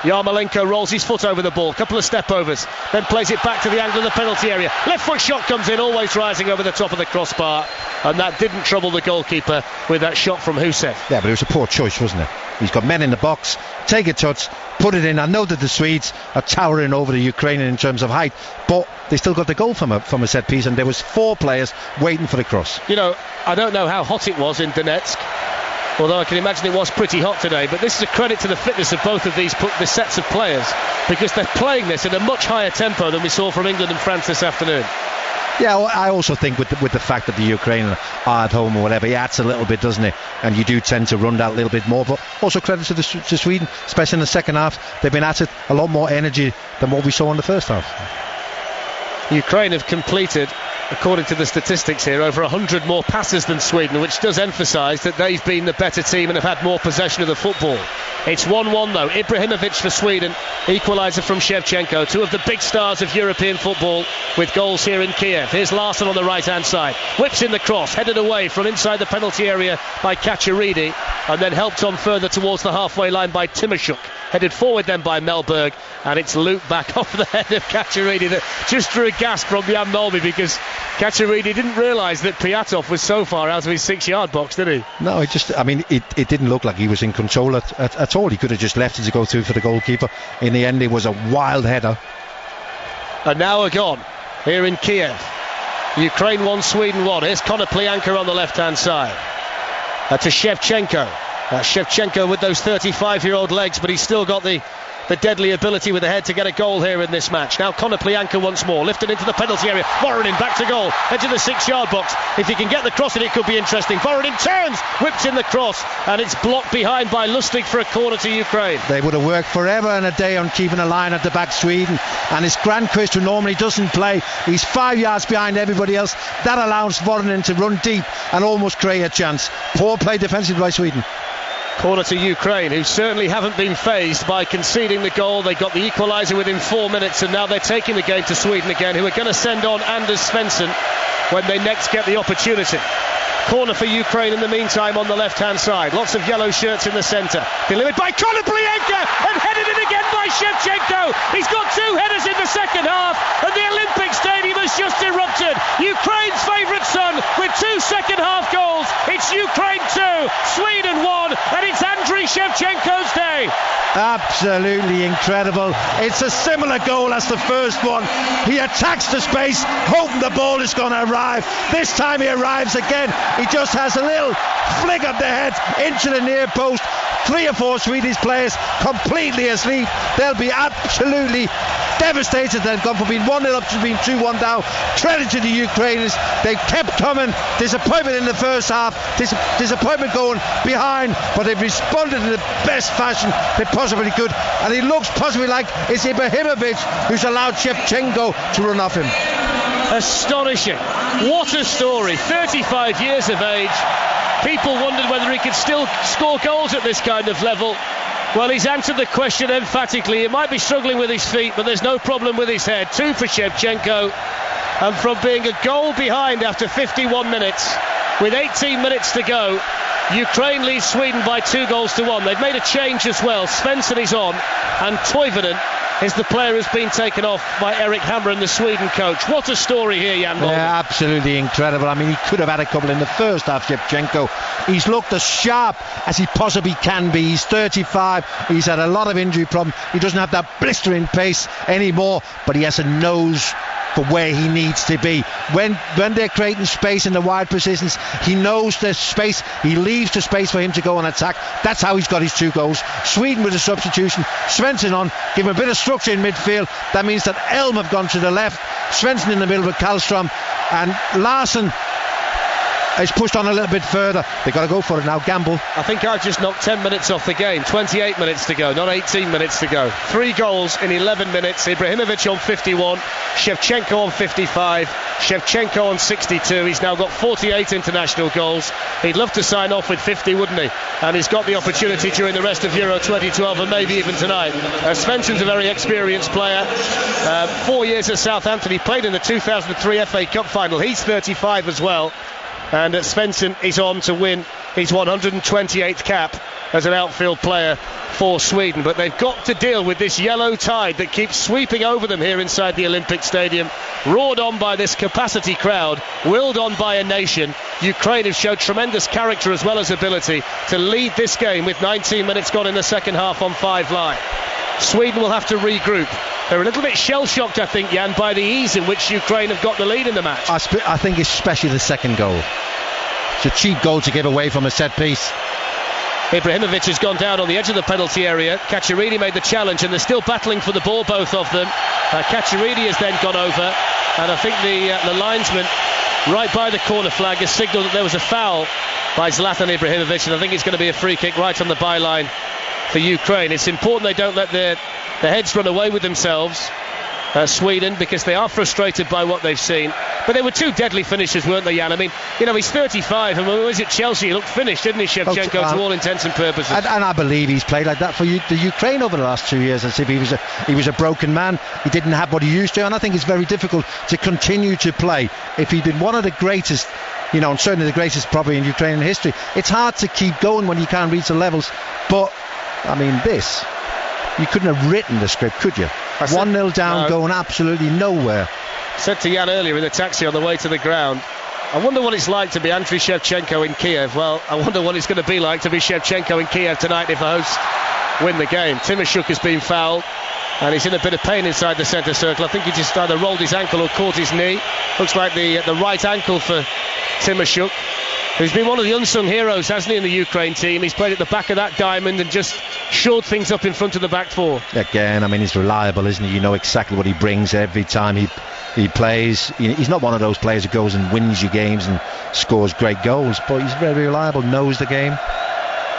Speaker 1: Yarmolenko rolls his foot over the ball, couple of step overs, then plays it back to the angle of the penalty area. Left foot shot comes in, always rising over the top of the crossbar, and that didn't trouble the goalkeeper with that shot from Husev.
Speaker 2: Yeah, but it was a poor choice, wasn't it? He's got men in the box, take a touch, put it in. I know that the Swedes are towering over the Ukrainian in terms of height, but they still got the goal from a set piece, and there was 4 players waiting for the cross.
Speaker 1: You know, I don't know how hot it was in Donetsk, although I can imagine it was pretty hot today, but this is a credit to the fitness of both of these sets of players, because they're playing this at a much higher tempo than we saw from England and France this afternoon.
Speaker 2: Yeah, well, I also think with the fact that the Ukrainians are at home or whatever, he adds a little bit, doesn't it? And you do tend to run that a little bit more. But also credit to Sweden, especially in the second half. They've been at it a lot more energy than what we saw in the first half.
Speaker 1: Ukraine have completed, according to the statistics here, over 100 more passes than Sweden, which does emphasise that they've been the better team and have had more possession of the football. It's 1-1 though. Ibrahimovic for Sweden, equaliser from Shevchenko. 2 of the big stars of European football with goals here in Kiev. Here's Larsson on the right hand side, whips in the cross, headed away from inside the penalty area by Kacheridi, and then helped on further towards the halfway line by Timoshuk. Headed forward then by Mellberg, and it's looped back off the head of Kacheridi. That just drew a gasp from Jan Molby, because Kacheridi didn't realise that Piatov was so far out of his 6-yard box, did he?
Speaker 2: No, it didn't look like he was in control at all. He could have just left it to go through for the goalkeeper. In the end, it was a wild header.
Speaker 1: An hour gone here in Kiev. Ukraine 1, Sweden 1. Here's Konoplyanka on the left-hand side. To Shevchenko. Shevchenko with those 35-year-old legs, but he's still got the deadly ability with the head to get a goal here in this match. Now Konoplyanka once more, lifted into the penalty area. Voronin back to goal, edge of the 6-yard box. If he can get the cross in, it could be interesting. Voronin turns, whips in the cross, and it's blocked behind by Lustig for a corner to Ukraine.
Speaker 2: They would have worked forever and a day on keeping a line at the back, Sweden. And it's Granqvist, who normally doesn't play. He's 5 yards behind everybody else. That allows Voronin to run deep and almost create a chance. Poor play defensively by Sweden.
Speaker 1: Corner to Ukraine, who certainly haven't been fazed by conceding the goal. They got the equaliser within 4 minutes, and now they're taking the game to Sweden again, who are going to send on Anders Svensson when they next get the opportunity. Corner for Ukraine in the meantime on the left-hand side. Lots of yellow shirts in the centre. Delivered by Konoplyanka and headed in again by Shevchenko. He's got 2 headers in the second half, and the Olympic Stadium has just erupted. Ukraine's favourite son with 2 second-half goals. It's Ukraine 2, Sweden 1, and it's Andriy Shevchenko's day.
Speaker 2: Absolutely incredible. It's a similar goal as the first one. He attacks the space, hoping the ball is going to arrive. This time he arrives again. He just has a little flick of the head into the near post. 3 or 4 Swedish players completely asleep. They'll be absolutely devastated. They've gone from being 1-0 up to being 2-1 down. Credit to the Ukrainians. They've kept coming. Disappointment in the first half. Disappointment going behind. But they've responded in the best fashion they possibly could. And he looks possibly like it's Ibrahimovic who's allowed Shevchenko to run off him.
Speaker 1: Astonishing. What a story. 35 years of age. People wondered whether he could still score goals at this kind of level. Well, he's answered the question emphatically. He might be struggling with his feet, but there's no problem with his head. 2 for Shevchenko. And from being a goal behind after 51 minutes, with 18 minutes to go, Ukraine leads Sweden by 2-1. They've made a change as well. Svensson is on, and Toivonen is the player who's been taken off by Eric Hamren, the Sweden coach. What a story here, Jan Molden.
Speaker 2: Yeah, absolutely incredible. I mean, he could have had a couple in the first half, Shevchenko. He's looked as sharp as he possibly can be. He's 35. He's had a lot of injury problems. He doesn't have that blistering pace anymore, but he has a nose for where he needs to be. When they're creating space in the wide positions, he knows there's space. He leaves the space for him to go and attack. That's how he's got his 2 goals. Sweden with a substitution. Svensson on, give him a bit of structure in midfield. That means that Elm have gone to the left. Svensson in the middle with Karlstrom, and Larsen is pushed on a little bit further. They've got to go for it now. Gamble.
Speaker 1: I think I've just knocked 10 minutes off the game. 28 minutes to go, not 18 minutes to go. 3 goals in 11 minutes. Ibrahimovic on 51, Shevchenko on 55, Shevchenko on 62. He's now got 48 international goals. He'd love to sign off with 50, wouldn't he? And he's got the opportunity during the rest of Euro 2012 and maybe even tonight. Svensson's a very experienced player. 4 years at Southampton. He played in the 2003 FA Cup final. He's 35 as well. And Svensson is on to win his 128th cap as an outfield player for Sweden. But they've got to deal with this yellow tide that keeps sweeping over them here inside the Olympic Stadium, roared on by this capacity crowd, willed on by a nation. Ukraine have showed tremendous character as well as ability to lead this game with 19 minutes gone in the second half on 5 Live. Sweden will have to regroup. They're a little bit shell-shocked, I think, Jan, by the ease in which Ukraine have got the lead in the match.
Speaker 2: I think especially the second goal. It's a cheap goal to give away from a set piece.
Speaker 1: Ibrahimovic has gone down on the edge of the penalty area. Cacciarini made the challenge, and they're still battling for the ball, both of them. Cacciarini has then gone over, and I think the linesman right by the corner flag has signalled that there was a foul by Zlatan Ibrahimovic, and I think it's going to be a free kick right on the byline for Ukraine. It's important they don't let their heads run away with themselves, Sweden, because they are frustrated by what they've seen. But they were 2 deadly finishes, weren't they, Jan? I mean, he's 35, and when he was at Chelsea, he looked finished, didn't he, Shevchenko, to all intents and purposes?
Speaker 2: And I believe he's played like that for the Ukraine over the last 2 years, as if he was a broken man. He didn't have what he used to, and I think it's very difficult to continue to play if he'd been one of the greatest, and certainly the greatest probably in Ukrainian history. It's hard to keep going when you can't reach the levels. But I mean, you couldn't have written the script, could you? 1-0 down, no. Going absolutely nowhere.
Speaker 1: Said to Jan earlier in the taxi on the way to the ground, I wonder what it's like to be Andriy Shevchenko in Kiev. Well, I wonder what it's going to be like to be Shevchenko in Kiev tonight if the hosts win the game. Timoshuk has been fouled, and he's in a bit of pain inside the centre circle. I think he just either rolled his ankle or caught his knee. Looks like the right ankle for Timoshuk, who's been one of the unsung heroes, hasn't he, in the Ukraine team. He's played at the back of that diamond and just shored things up in front of the back 4.
Speaker 2: Again, I mean, he's reliable, isn't he? You know exactly what he brings every time he plays. He's not one of those players who goes and wins you games and scores great goals, but he's very reliable, knows the game,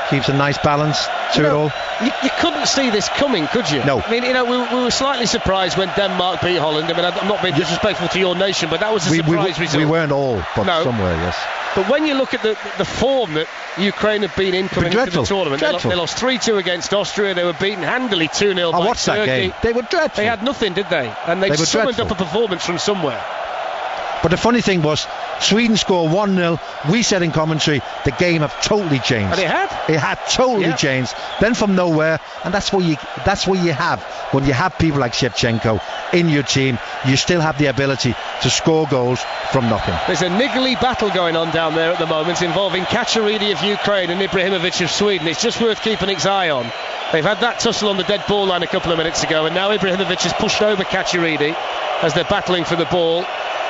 Speaker 2: keeps a nice balance to it all.
Speaker 1: You couldn't see this coming, could you?
Speaker 2: No.
Speaker 1: I mean, we were slightly surprised when Denmark beat Holland. I mean, I'm not being disrespectful to your nation, but that was a surprise result.
Speaker 2: We weren't all, but somewhere, yes.
Speaker 1: But when you look at the form that Ukraine have been in coming into the tournament, they lost 3-2 against Austria. They were beaten handily 2-0 by
Speaker 2: watched
Speaker 1: Turkey.
Speaker 2: That game. They were dreadful.
Speaker 1: They had nothing, did they? And they summoned up a performance from somewhere.
Speaker 2: But the funny thing was, Sweden scored 1-0. We said in commentary, the game had totally changed.
Speaker 1: And it had?
Speaker 2: It had totally changed. Then from nowhere, and that's what you have when you have people like Shevchenko in your team. You still have the ability to score goals from nothing.
Speaker 1: There's a niggly battle going on down there at the moment involving Cacciarini of Ukraine and Ibrahimovic of Sweden. It's just worth keeping its eye on. They've had that tussle on the dead ball line a couple of minutes ago, and now Ibrahimovic has pushed over Cacciarini as they're battling for the ball.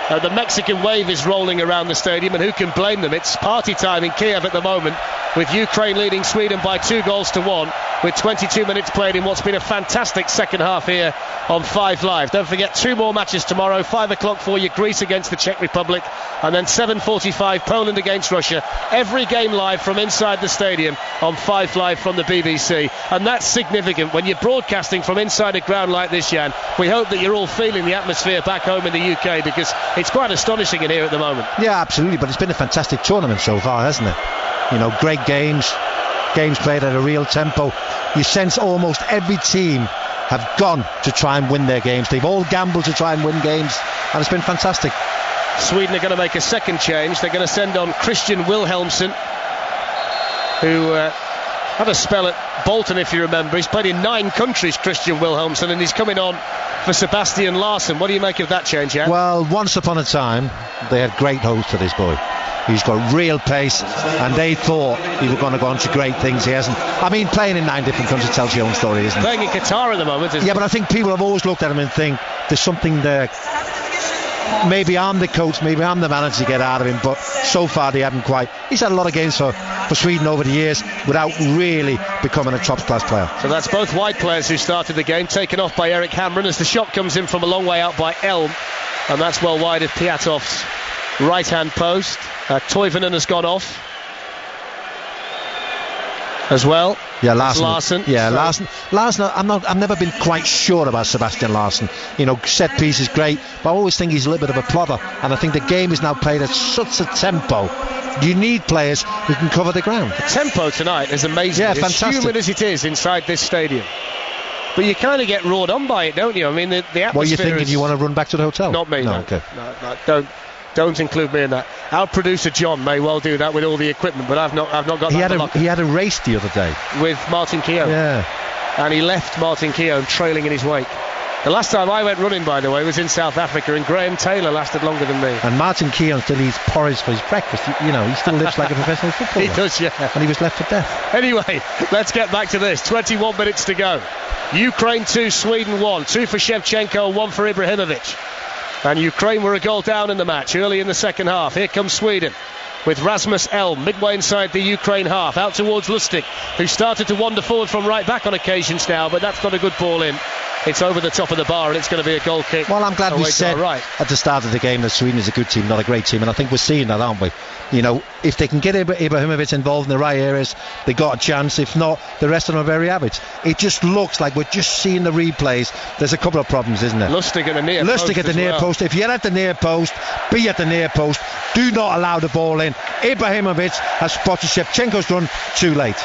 Speaker 1: The Mexican wave is rolling around the stadium, and who can blame them? It's party time in Kiev at the moment, with Ukraine leading Sweden by 2-1 with 22 minutes played in what's been a fantastic second half here on 5 Live. Don't forget, 2 more matches tomorrow. 5 o'clock for you, Greece against the Czech Republic, and then 7:45 Poland against Russia. Every game live from inside the stadium on 5 Live from the BBC, and that's significant when you're broadcasting from inside a ground like this, Jan. We hope that you're all feeling the atmosphere back home in the UK, because it's quite astonishing in here at the moment.
Speaker 2: Yeah, absolutely, but it's been a fantastic tournament so far, hasn't it? Great games played at a real tempo. You sense almost every team have gone to try and win their games. They've all gambled to try and win games, and it's been fantastic.
Speaker 1: Sweden are going to make a second change. They're going to send on Christian Wilhelmsson, who Had a spell at Bolton, if you remember. He's played in 9 countries, Christian Wilhelmsson, and he's coming on for Sebastian Larsson. What do you make of that change, Jan?
Speaker 2: Well, once upon a time, they had great hopes for this boy. He's got real pace, and they thought he was going to go on to great things. He hasn't. I mean, playing in 9 different countries tells your own story, isn't it?
Speaker 1: Playing in Qatar at the moment, isn't
Speaker 2: Yeah, but I think people have always looked at him and think there's something there. Maybe I'm the coach, maybe I'm the manager to get out of him, but so far they haven't quite. He's had a lot of games for Sweden over the years without really becoming a top-class player.
Speaker 1: So that's both wide players who started the game, taken off by Erik Hamrén as the shot comes in from a long way out by Elm, and that's well wide of Piatov's right-hand post. Toivonen has gone off as well.
Speaker 2: Yeah, Larsson.
Speaker 1: Yeah,
Speaker 2: so Larsson. I've never been quite sure about Sebastian Larsson. You know, set piece is great, but I always think he's a little bit of a plodder. And I think the game is now played at such a tempo. You need players who can cover the ground.
Speaker 1: The tempo tonight is amazing.
Speaker 2: Yeah,
Speaker 1: as
Speaker 2: fantastic.
Speaker 1: humid as it is inside this stadium. But you kind of get roared on by it, don't you? I mean, the atmosphere.
Speaker 2: What are you thinking?
Speaker 1: Is...
Speaker 2: You want to run back to the hotel?
Speaker 1: Not me. No.
Speaker 2: Okay.
Speaker 1: No, don't include me in that. Our producer John may well do that with all the equipment, but I've not got that.
Speaker 2: He had a race the other day
Speaker 1: with Martin Keown.
Speaker 2: Yeah.
Speaker 1: And he left Martin Keown trailing in his wake. The last time I went running, by the way, was in South Africa, and Graham Taylor lasted longer than me.
Speaker 2: And Martin Keown still eats porridge for his breakfast. You know, he still lives like a professional footballer.
Speaker 1: He does, yeah.
Speaker 2: And he was left for death.
Speaker 1: Anyway, let's get back to this. 21 minutes to go. Ukraine 2, Sweden 1. 2 for Shevchenko, 1 for Ibrahimovic. And Ukraine were a goal down in the match early in the second half. Here comes Sweden with Rasmus Elm midway inside the Ukraine half, out towards Lustig, who started to wander forward from right back on occasions now, but that's not a good ball in. It's over the top of the bar, and it's going to be a goal kick.
Speaker 2: Well, I'm glad we said at the start of the game that Sweden is a good team, not a great team, and I think we're seeing that, aren't we? You know, if they can get Ibrahimovic involved in the right areas, they got a chance. If not, the rest of them are very average. It just looks like we're just seeing the replays. There's a couple of problems, isn't there?
Speaker 1: Lustig at the near post.
Speaker 2: Lustig at the near post. If you're at the near post, be at the near post. Do not allow the ball in. Ibrahimovic has spotted Shevchenko's run too late.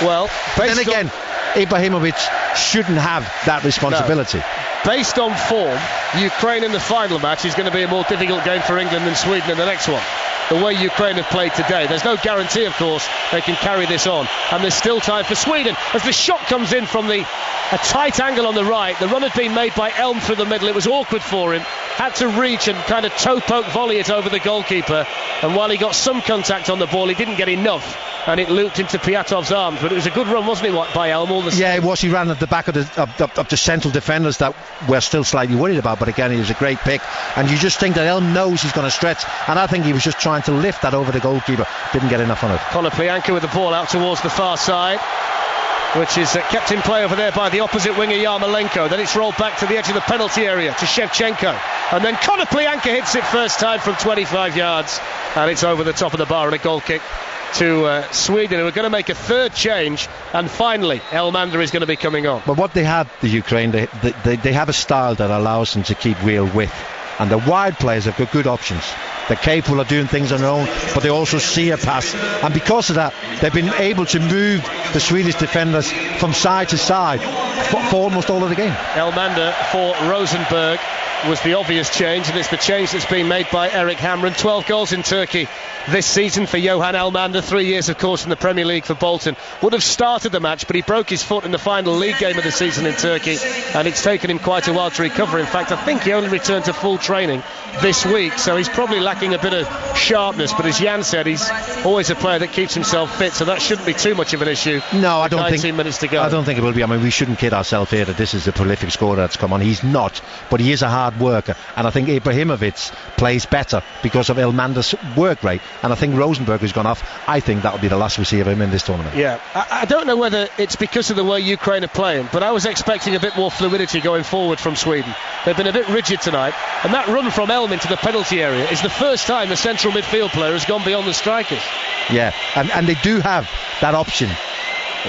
Speaker 1: Well,
Speaker 2: then again, Ibrahimovic shouldn't have that responsibility.
Speaker 1: No. Based on form, Ukraine in the final match is going to be a more difficult game for England than Sweden in the next one. The way Ukraine have played today, there's no guarantee, of course, they can carry this on. And there's still time for Sweden as the shot comes in from a tight angle on the right. The run had been made by Elm through the middle. It was awkward for him. Had to reach and kind of toe-poke volley it over the goalkeeper. And while he got some contact on the ball, he didn't get enough. And it looped into Piatov's arms. But it was a good run, wasn't it, by Elm?
Speaker 2: Yeah, it was. He ran at the back of the central defenders that we're still slightly worried about. But again, it was a great pick. And you just think that Elm knows he's going to stretch. And I think he was just trying to lift that over the goalkeeper. Didn't get enough on it.
Speaker 1: Konoplyanka with the ball out towards the far side, which is kept in play over there by the opposite winger Yarmolenko. Then it's rolled back to the edge of the penalty area to Shevchenko, and then Konoplyanka hits it first time from 25 yards, and it's over the top of the bar, and a goal kick to Sweden, who are going to make a third change, and finally Elmander is going to be coming on.
Speaker 2: But what they have, the Ukraine, they have a style that allows them to keep real width, and the wide players have got good options. They're capable of doing things on their own, but they also see a pass, and because of that they've been able to move the Swedish defenders from side to side for almost all of the game.
Speaker 1: Elmander for Rosenberg was the obvious change, and it's the change that's been made by Erik Hamrén. 12 goals in Turkey this season for Johan Elmander, 3 years of course in the Premier League for Bolton. Would have started the match, but he broke his foot in the final league game of the season in Turkey, and it's taken him quite a while to recover. In fact, I think he only returned to full training this week, so he's probably lacking a bit of sharpness, but as Jan said, he's always a player that keeps himself fit, so that shouldn't be too much of an issue.
Speaker 2: No, I don't
Speaker 1: 19 minutes to go.
Speaker 2: I don't think it will be. I mean, we shouldn't kid ourselves here that this is a prolific scorer that's come on. He's not, but he is a hard worker, and I think Ibrahimovic plays better because of Elmander's work rate, and I think Rosenberg has gone off. I think that'll be the last we see of him in this tournament.
Speaker 1: Yeah, I don't know whether it's because of the way Ukraine are playing, but I was expecting a bit more fluidity going forward from Sweden. They've been a bit rigid tonight, and that run from Elm into the penalty area is the first time the central midfield player has gone beyond the strikers.
Speaker 2: Yeah, and they do have that option.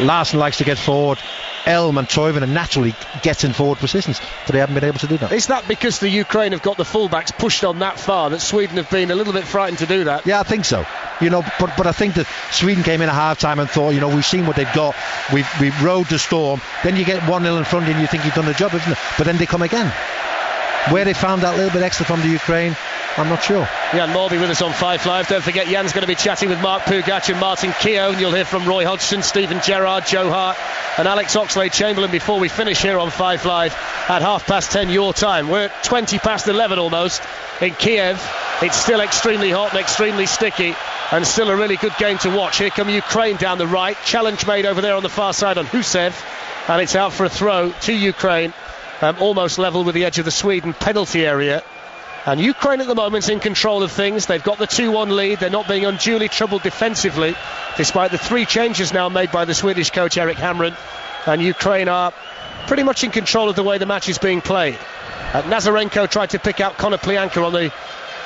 Speaker 2: Larsson likes to get forward. Elm and Toivonen naturally gets in forward positions, but they haven't been able to do that.
Speaker 1: Is that because the Ukraine have got the fullbacks pushed on that far that Sweden have been a little bit frightened to do that?
Speaker 2: Yeah, I think so. You know, but I think that Sweden came in at half-time and thought, you know, we've seen what they've got. We've rode the storm. Then you get 1-0 in front and you think you've done the job, isn't it? But then they come again. Where they found that little bit extra from the Ukraine, I'm not sure.
Speaker 1: Jan Morby with us on 5 Live. Don't forget, Jan's going to be chatting with Mark Pougatch and Martin Keown. You'll hear from Roy Hodgson, Stephen Gerrard, Joe Hart and Alex Oxlade-Chamberlain before we finish here on 5 Live at 10:30 your time. We're at 20 past 11 almost in Kiev. It's still extremely hot and extremely sticky, and still a really good game to watch. Here come Ukraine down the right. Challenge made over there on the far side on Husev, and it's out for a throw to Ukraine, almost level with the edge of the Sweden penalty area. And Ukraine at the moment's in control of things. They've got the 2-1 lead. They're not being unduly troubled defensively, despite the 3 changes now made by the Swedish coach Erik Hamrén. And Ukraine are pretty much in control of the way the match is being played. Nazarenko tried to pick out Konoplyanka on the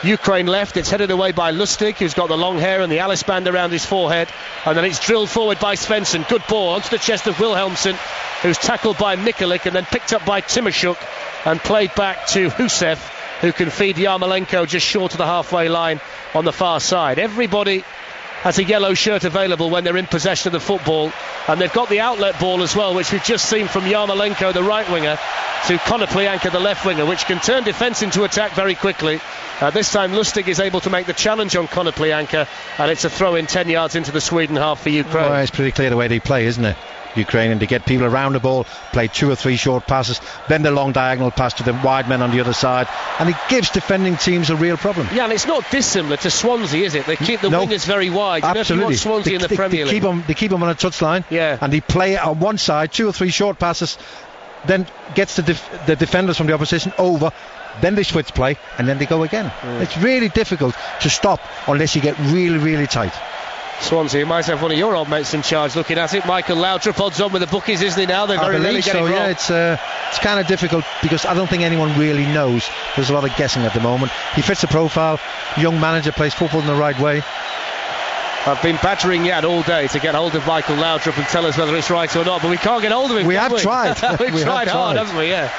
Speaker 1: Ukraine left. It's headed away by Lustig, who's got the long hair and the Alice band around his forehead, and then it's drilled forward by Svensson. Good ball onto the chest of Wilhelmsson, who's tackled by Mikulik and then picked up by Timoshuk and played back to Husev, who can feed Yarmolenko just short of the halfway line on the far side. Everybody has a yellow shirt available when they're in possession of the football, and they've got the outlet ball as well, which we've just seen from Yarmolenko, the right winger, to Konoplyanka, the left winger, which can turn defence into attack very quickly. This time Lustig is able to make the challenge on Konoplyanka, and it's a throw in 10 yards into the Sweden half for Ukraine.
Speaker 2: Well, it's pretty clear the way they play, isn't it? Ukraine, and to get people around the ball, play 2 or 3 short passes, then the long diagonal pass to the wide men on the other side, and it gives defending teams a real problem.
Speaker 1: Yeah, and it's not dissimilar to Swansea, is it? They keep the wingers very wide.
Speaker 2: Absolutely.
Speaker 1: You know, Swansea in the Premier League.
Speaker 2: They keep them on a touchline,
Speaker 1: yeah,
Speaker 2: and they play it on one side, 2 or 3 short passes, then gets the defenders from the opposition over, then they switch play, and then they go again. It's really difficult to stop unless you get really, really tight.
Speaker 1: Swansea might have one of your old mates in charge looking at it. Michael Laudrup odds on with the bookies, isn't he now? They're very rarely getting wrong.
Speaker 2: Yeah, it's kind of difficult because I don't think anyone really knows. There's a lot of guessing at the moment. He fits the profile. Young manager, plays football in the right way.
Speaker 1: I've been battering Jan all day to get hold of Michael Laudrup and tell us whether it's right or not, but we can't get hold of him.
Speaker 2: We have tried.
Speaker 1: We've tried hard, haven't we? Yeah.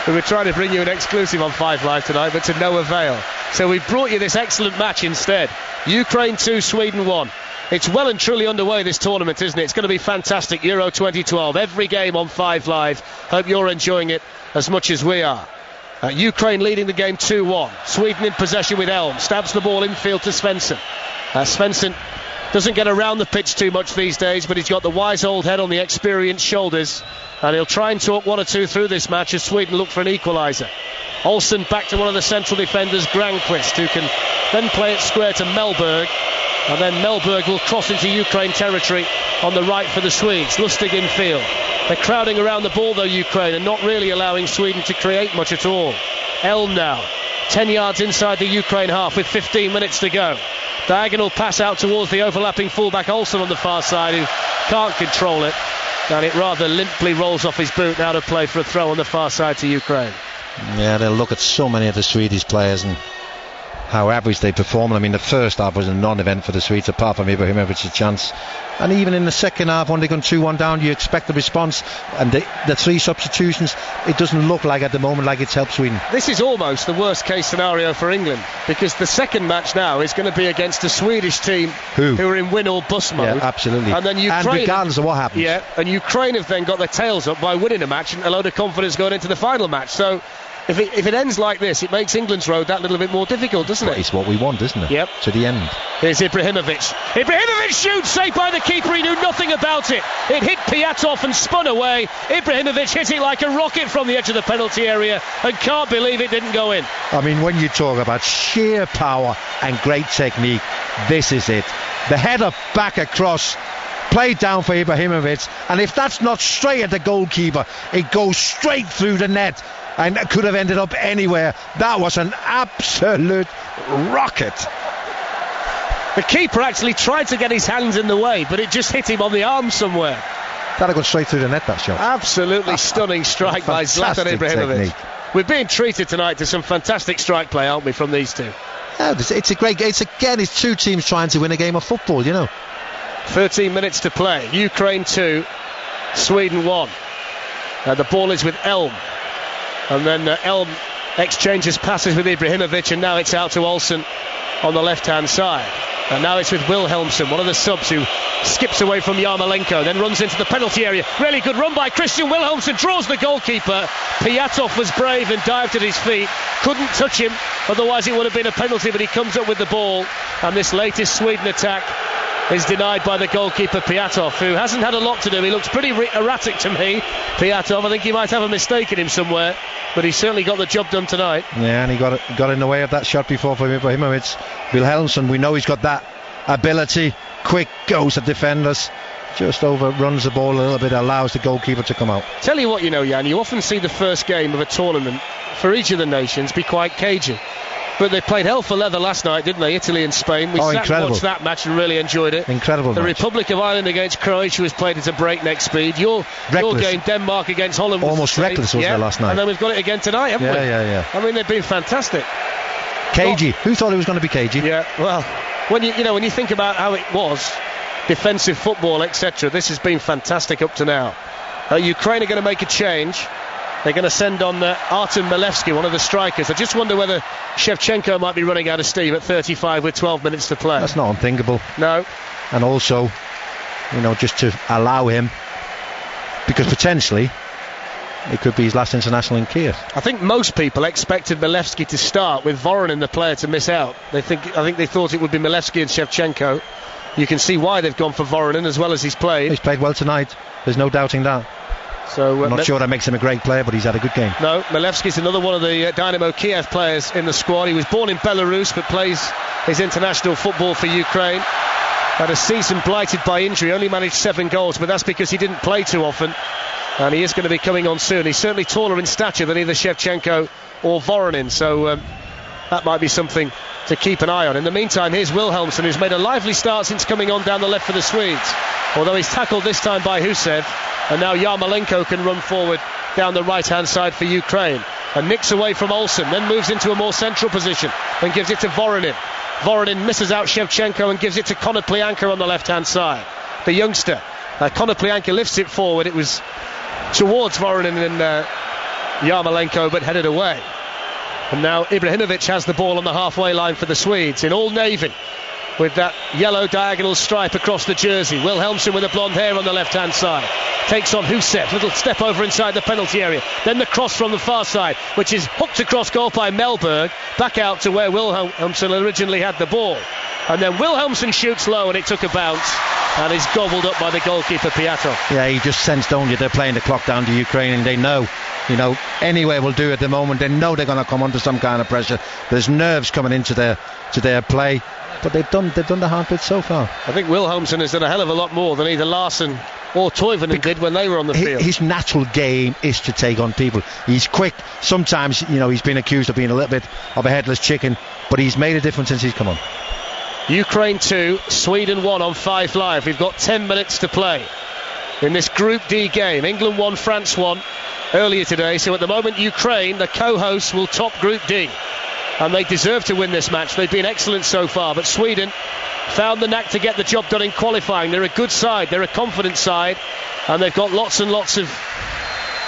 Speaker 1: We were trying to bring you an exclusive on 5 Live tonight, but to no avail. So we brought you this excellent match instead. Ukraine 2, Sweden 1. It's well and truly underway, this tournament, isn't it? It's going to be fantastic. Euro 2012. Every game on 5 Live. Hope you're enjoying it as much as we are. Ukraine leading the game 2-1. Sweden in possession with Elm. Stabs the ball infield to Svensson. Svensson doesn't get around the pitch too much these days, but he's got the wise old head on the experienced shoulders, and he'll try and talk 1 or 2 through this match as Sweden look for an equaliser. Olsen back to one of the central defenders, Granqvist, who can then play it square to Mellberg, and then Mellberg will cross into Ukraine territory on the right for the Swedes. Lustig in field. They're crowding around the ball though, Ukraine, and not really allowing Sweden to create much at all. Elm now 10 yards inside the Ukraine half with 15 minutes to go. Diagonal pass out towards the overlapping fullback Olsen on the far side, who can't control it, and it rather limply rolls off his boot now to play for a throw on the far side to Ukraine.
Speaker 2: Yeah, they'll look at so many of the Swedish players and how average they perform. I mean, the first half was a non-event for the Swedes, apart from Ibrahimovic's chance. And even in the second half, when they gone 2-1 down, you expect the response. And the 3 substitutions, it doesn't look like at the moment like it's helped Sweden.
Speaker 1: This is almost the worst case scenario for England, because the second match now is going to be against a Swedish team who are in win or bust mode.
Speaker 2: Yeah, absolutely.
Speaker 1: And then Ukraine,
Speaker 2: and regardless of what happens.
Speaker 1: Yeah, and Ukraine have then got their tails up by winning a match and a load of confidence going into the final match. So if it ends like this, it makes England's road that little bit more difficult, doesn't it?
Speaker 2: It's what we want, isn't it?
Speaker 1: Yep.
Speaker 2: To the end.
Speaker 1: Here's Ibrahimovic. Ibrahimovic shoots, saved by the keeper. He knew nothing about it. It hit Piatov and spun away. Ibrahimovic hit it like a rocket from the edge of the penalty area and can't believe it didn't go in.
Speaker 2: I mean, when you talk about sheer power and great technique, this is it. The header back across, played down for Ibrahimovic, and if that's not straight at the goalkeeper, it goes straight through the net and could have ended up anywhere. That was an absolute rocket.
Speaker 1: The keeper actually tried to get his hands in the way, but it just hit him on the arm somewhere.
Speaker 2: That'll go straight through the net, that shot.
Speaker 1: Absolutely stunning strike by Zlatan Ibrahimovic. Technique. We're being treated tonight to some fantastic strike play, aren't we, from these two?
Speaker 2: Yeah, it's a great game. It's 2 teams trying to win a game of football, you know.
Speaker 1: 13 minutes to play. Ukraine 2, Sweden 1. The ball is with Elm. And then Elm exchanges passes with Ibrahimovic, and now it's out to Olsen on the left-hand side. And now it's with Wilhelmsson, one of the subs who skips away from Yarmolenko, then runs into the penalty area. Really good run by Christian Wilhelmsen, draws the goalkeeper. Piatov was brave and dived at his feet, couldn't touch him, otherwise it would have been a penalty, but he comes up with the ball, and this latest Sweden attack is denied by the goalkeeper Piatov, who hasn't had a lot to do. He looks pretty erratic to me, Piatov. I think he might have a mistake in him somewhere, but he's certainly got the job done tonight.
Speaker 2: Yeah, and he got in the way of that shot before for Ibrahimovic. Wilhelmsen, we know he's got that ability, quick, goes at defenders, just overruns the ball a little bit, allows the goalkeeper to come out.
Speaker 1: Tell you what, Jan, you often see the first game of a tournament for each of the nations be quite cagey. But they played hell for leather last night, didn't they? Italy and Spain. We sat and watched that match and really enjoyed it.
Speaker 2: Incredible
Speaker 1: The
Speaker 2: match.
Speaker 1: Republic of Ireland against Croatia was played at a breakneck speed. Your game, Denmark against Holland, was
Speaker 2: almost reckless, wasn't it, last night?
Speaker 1: And then we've got it again tonight, haven't we?
Speaker 2: Yeah.
Speaker 1: I mean, they've been fantastic.
Speaker 2: Cagey. Who thought it was going to be cagey?
Speaker 1: Yeah, well, when you think about how it was, defensive football, etc., this has been fantastic up to now. Ukraine are going to make a change. They're going to send on Artem Milevsky, one of the strikers. I just wonder whether Shevchenko might be running out of steam at 35 with 12 minutes to play.
Speaker 2: That's not unthinkable.
Speaker 1: No.
Speaker 2: And also, just to allow him, because potentially it could be his last international in Kiev.
Speaker 1: I think most people expected Milevsky to start with Voronin, the player, to miss out. I think they thought it would be Milevsky and Shevchenko. You can see why they've gone for Voronin as well as he's played.
Speaker 2: He's played well tonight. There's no doubting that.
Speaker 1: So
Speaker 2: I'm not sure that makes him a great player, but he's had a good game.
Speaker 1: No, Milevsky's another one of the Dynamo Kiev players in the squad. He was born in Belarus but plays his international football for Ukraine. Had a season blighted by injury, only managed 7 goals, but that's because he didn't play too often, and he is going to be coming on soon. He's certainly taller in stature than either Shevchenko or Voronin, so that might be something to keep an eye on. In the meantime, here's Wilhelmsen, who's made a lively start since coming on down the left for the Swedes, although he's tackled this time by Husev, and now Yarmolenko can run forward down the right hand side for Ukraine and nicks away from Olsen, then moves into a more central position and gives it to Voronin. Voronin misses out Shevchenko and gives it to Konoplyanka on the left hand side, the youngster. Konoplyanka lifts it forward. It was towards Voronin and Yarmolenko, but headed away. And now Ibrahimovic has the ball on the halfway line for the Swedes in all navy, with that yellow diagonal stripe across the jersey. Wilhelmsen with the blonde hair on the left hand side takes on Husev, little step over inside the penalty area, then the cross from the far side, which is hooked across goal by Mellberg, back out to where Wilhelmsen originally had the ball, and then Wilhelmsen shoots low and it took a bounce and is gobbled up by the goalkeeper Piatov.
Speaker 2: Yeah, he just sensed, don't you, they're playing the clock down to Ukraine, and they know, anywhere will do at the moment. They know they're going to come under some kind of pressure. There's nerves coming into their play, but they've done the hard bit so far.
Speaker 1: I think Wilhelmsen has done a hell of a lot more than either Larsen or Toivonen did when they were on the field.
Speaker 2: His natural game is to take on people. He's quick. Sometimes, he's been accused of being a little bit of a headless chicken, but he's made a difference since he's come on.
Speaker 1: Ukraine 2, Sweden 1 on 5 Live. We've got 10 minutes to play in this Group D game. England 1, France 1 earlier today. So at the moment, Ukraine, the co-hosts, will top Group D. And they deserve to win this match. They've been excellent so far. But Sweden found the knack to get the job done in qualifying. They're a good side. They're a confident side. And they've got lots and lots of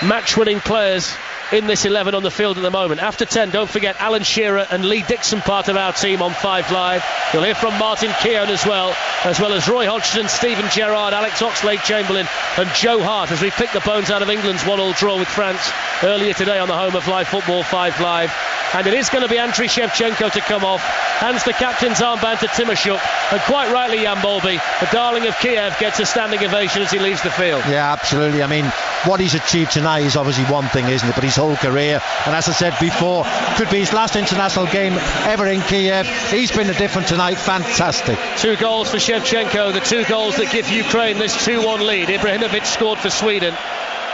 Speaker 1: match-winning players in this 11 on the field at the moment. After 10, don't forget Alan Shearer and Lee Dixon, part of our team on 5 Live. You'll hear from Martin Keown as well as Roy Hodgson, Stephen Gerrard, Alex Oxlade-Chamberlain and Joe Hart, as we pick the bones out of England's 1-1 draw with France earlier today on the home of live football, 5 Live. And it is going to be Andriy Shevchenko to come off. Hands the captain's armband to Timoshuk, and quite rightly, Jan Bolby, the darling of Kiev, gets a standing ovation as he leaves the field.
Speaker 2: Yeah, absolutely. I mean, what he's achieved tonight is obviously one thing, isn't it? But his whole career, and as I said before, could be his last international game ever in Kiev. He's been the difference tonight. Fantastic.
Speaker 1: 2 goals for Shevchenko, the 2 goals that give Ukraine this 2-1 lead. Ibrahimovic scored for Sweden,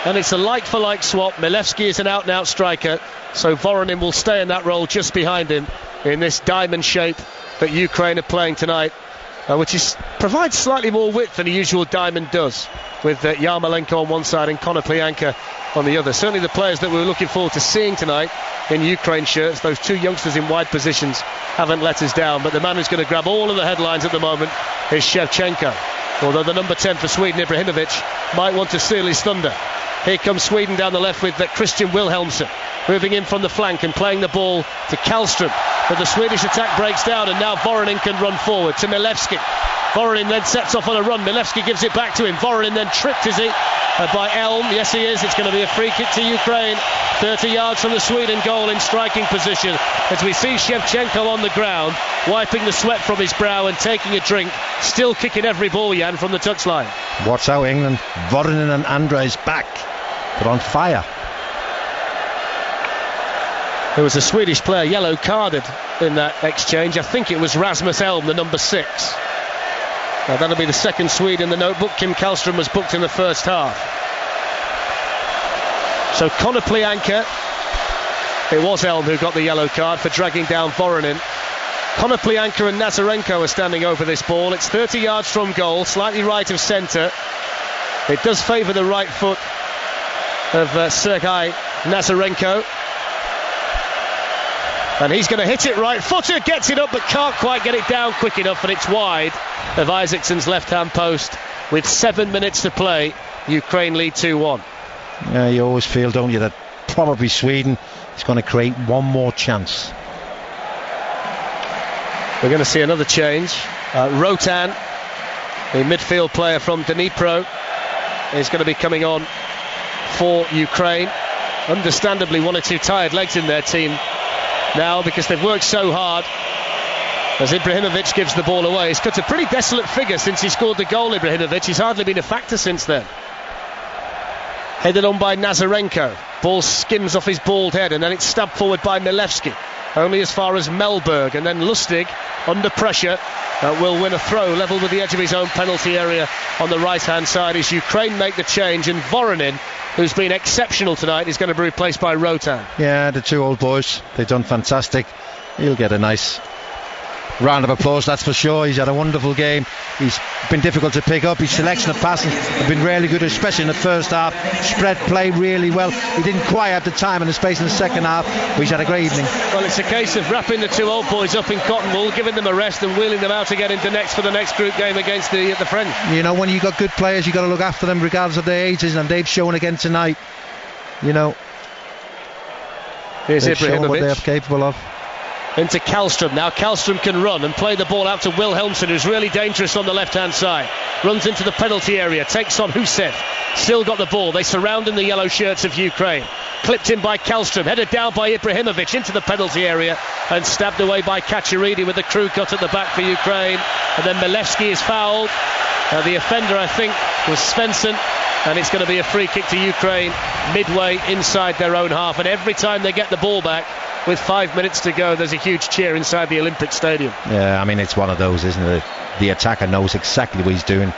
Speaker 1: and it's a like-for-like swap. Milevsky is an out-and-out striker, so Voronin will stay in that role just behind him in this diamond shape that Ukraine are playing tonight, which provides slightly more width than the usual diamond does, with Yarmolenko on one side and Konoplyanka on the other. Certainly the players that we were looking forward to seeing tonight in Ukraine shirts, those 2 youngsters in wide positions, haven't let us down. But the man who's going to grab all of the headlines at the moment is Shevchenko, although the number 10 for Sweden, Ibrahimovic, might want to steal his thunder. Here comes Sweden down the left with Christian Wilhelmsen moving in from the flank and playing the ball to Kallström, but the Swedish attack breaks down, and now Voronin can run forward to Milevsky. Voronin then sets off on a run. Milevsky gives it back to him. Voronin then tripped, is he? By Elm. Yes, he is. It's going to be a free kick to Ukraine. 30 yards from the Sweden goal in striking position, as we see Shevchenko on the ground, wiping the sweat from his brow and taking a drink, still kicking every ball, Jan, from the touchline.
Speaker 2: Watch out, England. Voronin and Andres back. They're on fire.
Speaker 1: There was a Swedish player yellow carded in that exchange. I think it was Rasmus Elm, the number 6. Now that'll be the second Swede in the notebook. Kim Kallström was booked in the first half. So Conor Plianka, it was Elm who got the yellow card for dragging down Voronin. Conor Plianka and Nazarenko are standing over this ball. It's 30 yards from goal, slightly right of centre. It does favour the right foot of Sergei Nazarenko. And he's going to hit it right footer, gets it up but can't quite get it down quick enough, and it's wide of Isaacson's left hand post. With 7 minutes to play, Ukraine lead 2-1.
Speaker 2: Yeah, you always feel, don't you, that probably Sweden is going to create one more chance.
Speaker 1: We're going to see another change. Rotan, the midfield player from Dnipro, is going to be coming on for Ukraine. Understandably, one or two tired legs in their team now, because they've worked so hard. As Ibrahimovic gives the ball away, he's cut a pretty desolate figure since he scored the goal. Ibrahimovic, he's hardly been a factor since then. Headed on by Nazarenko, ball skims off his bald head, and then it's stabbed forward by Milevsky, only as far as Mellberg, and then Lustig under pressure will win a throw level with the edge of his own penalty area on the right hand side as Ukraine make the change, and Voronin, who's been exceptional tonight, is going to be replaced by Rotan.
Speaker 2: Yeah, the two old boys, they've done fantastic. He'll get a nice round of applause, that's for sure. He's had a wonderful game. He's been difficult to pick up. His selection of passing has been really good, especially in the first half. Spread play really well. He didn't quite have the time and the space in the second half, but he's had a great evening.
Speaker 1: Well, it's a case of wrapping the two old boys up in cotton wool, giving them a rest and wheeling them out again into next for the next group game against the French.
Speaker 2: You know, when you've got good players, you've got to look after them regardless of their ages, and they've shown again tonight. You know,
Speaker 1: here's
Speaker 2: they've shown what they're
Speaker 1: Ibrahimovic
Speaker 2: capable of.
Speaker 1: into Kallström. Now Kallström can run and play the ball out to Wilhelmsson, who's really dangerous on the left hand side. Runs into the penalty area, takes on Husev. Still got the ball. They surround in the yellow shirts of Ukraine. Clipped in by Kallström, headed down by Ibrahimovic into the penalty area and stabbed away by Kacheridi with the crew cut at the back for Ukraine. And then Milevsky is fouled. The offender, I think, was Svensson, and it's going to be a free kick to Ukraine midway inside their own half. And every time they get the ball back with 5 minutes to go, there's a huge cheer inside the Olympic Stadium.
Speaker 2: Yeah, I mean, it's one of those, isn't it? The attacker knows exactly what he's doing.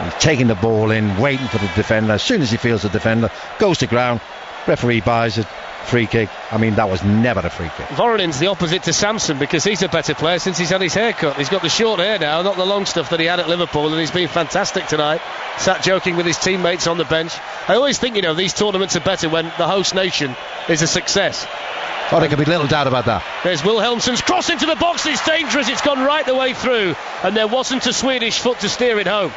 Speaker 2: He's taking the ball in, waiting for the defender. As soon as he feels the defender, goes to ground, referee buys it, free kick. I mean, that was never a free kick.
Speaker 1: Voronin's the opposite to Samson, because he's a better player since he's had his hair cut. He's got the short hair now, not the long stuff that he had at Liverpool, and he's been fantastic tonight. Sat joking with his teammates on the bench. I always think, these tournaments are better when the host nation is a success.
Speaker 2: Oh, there can be little doubt about that.
Speaker 1: There's Wilhelmsson's cross into the box. It's dangerous. It's gone right the way through, and there wasn't a Swedish foot to steer it home.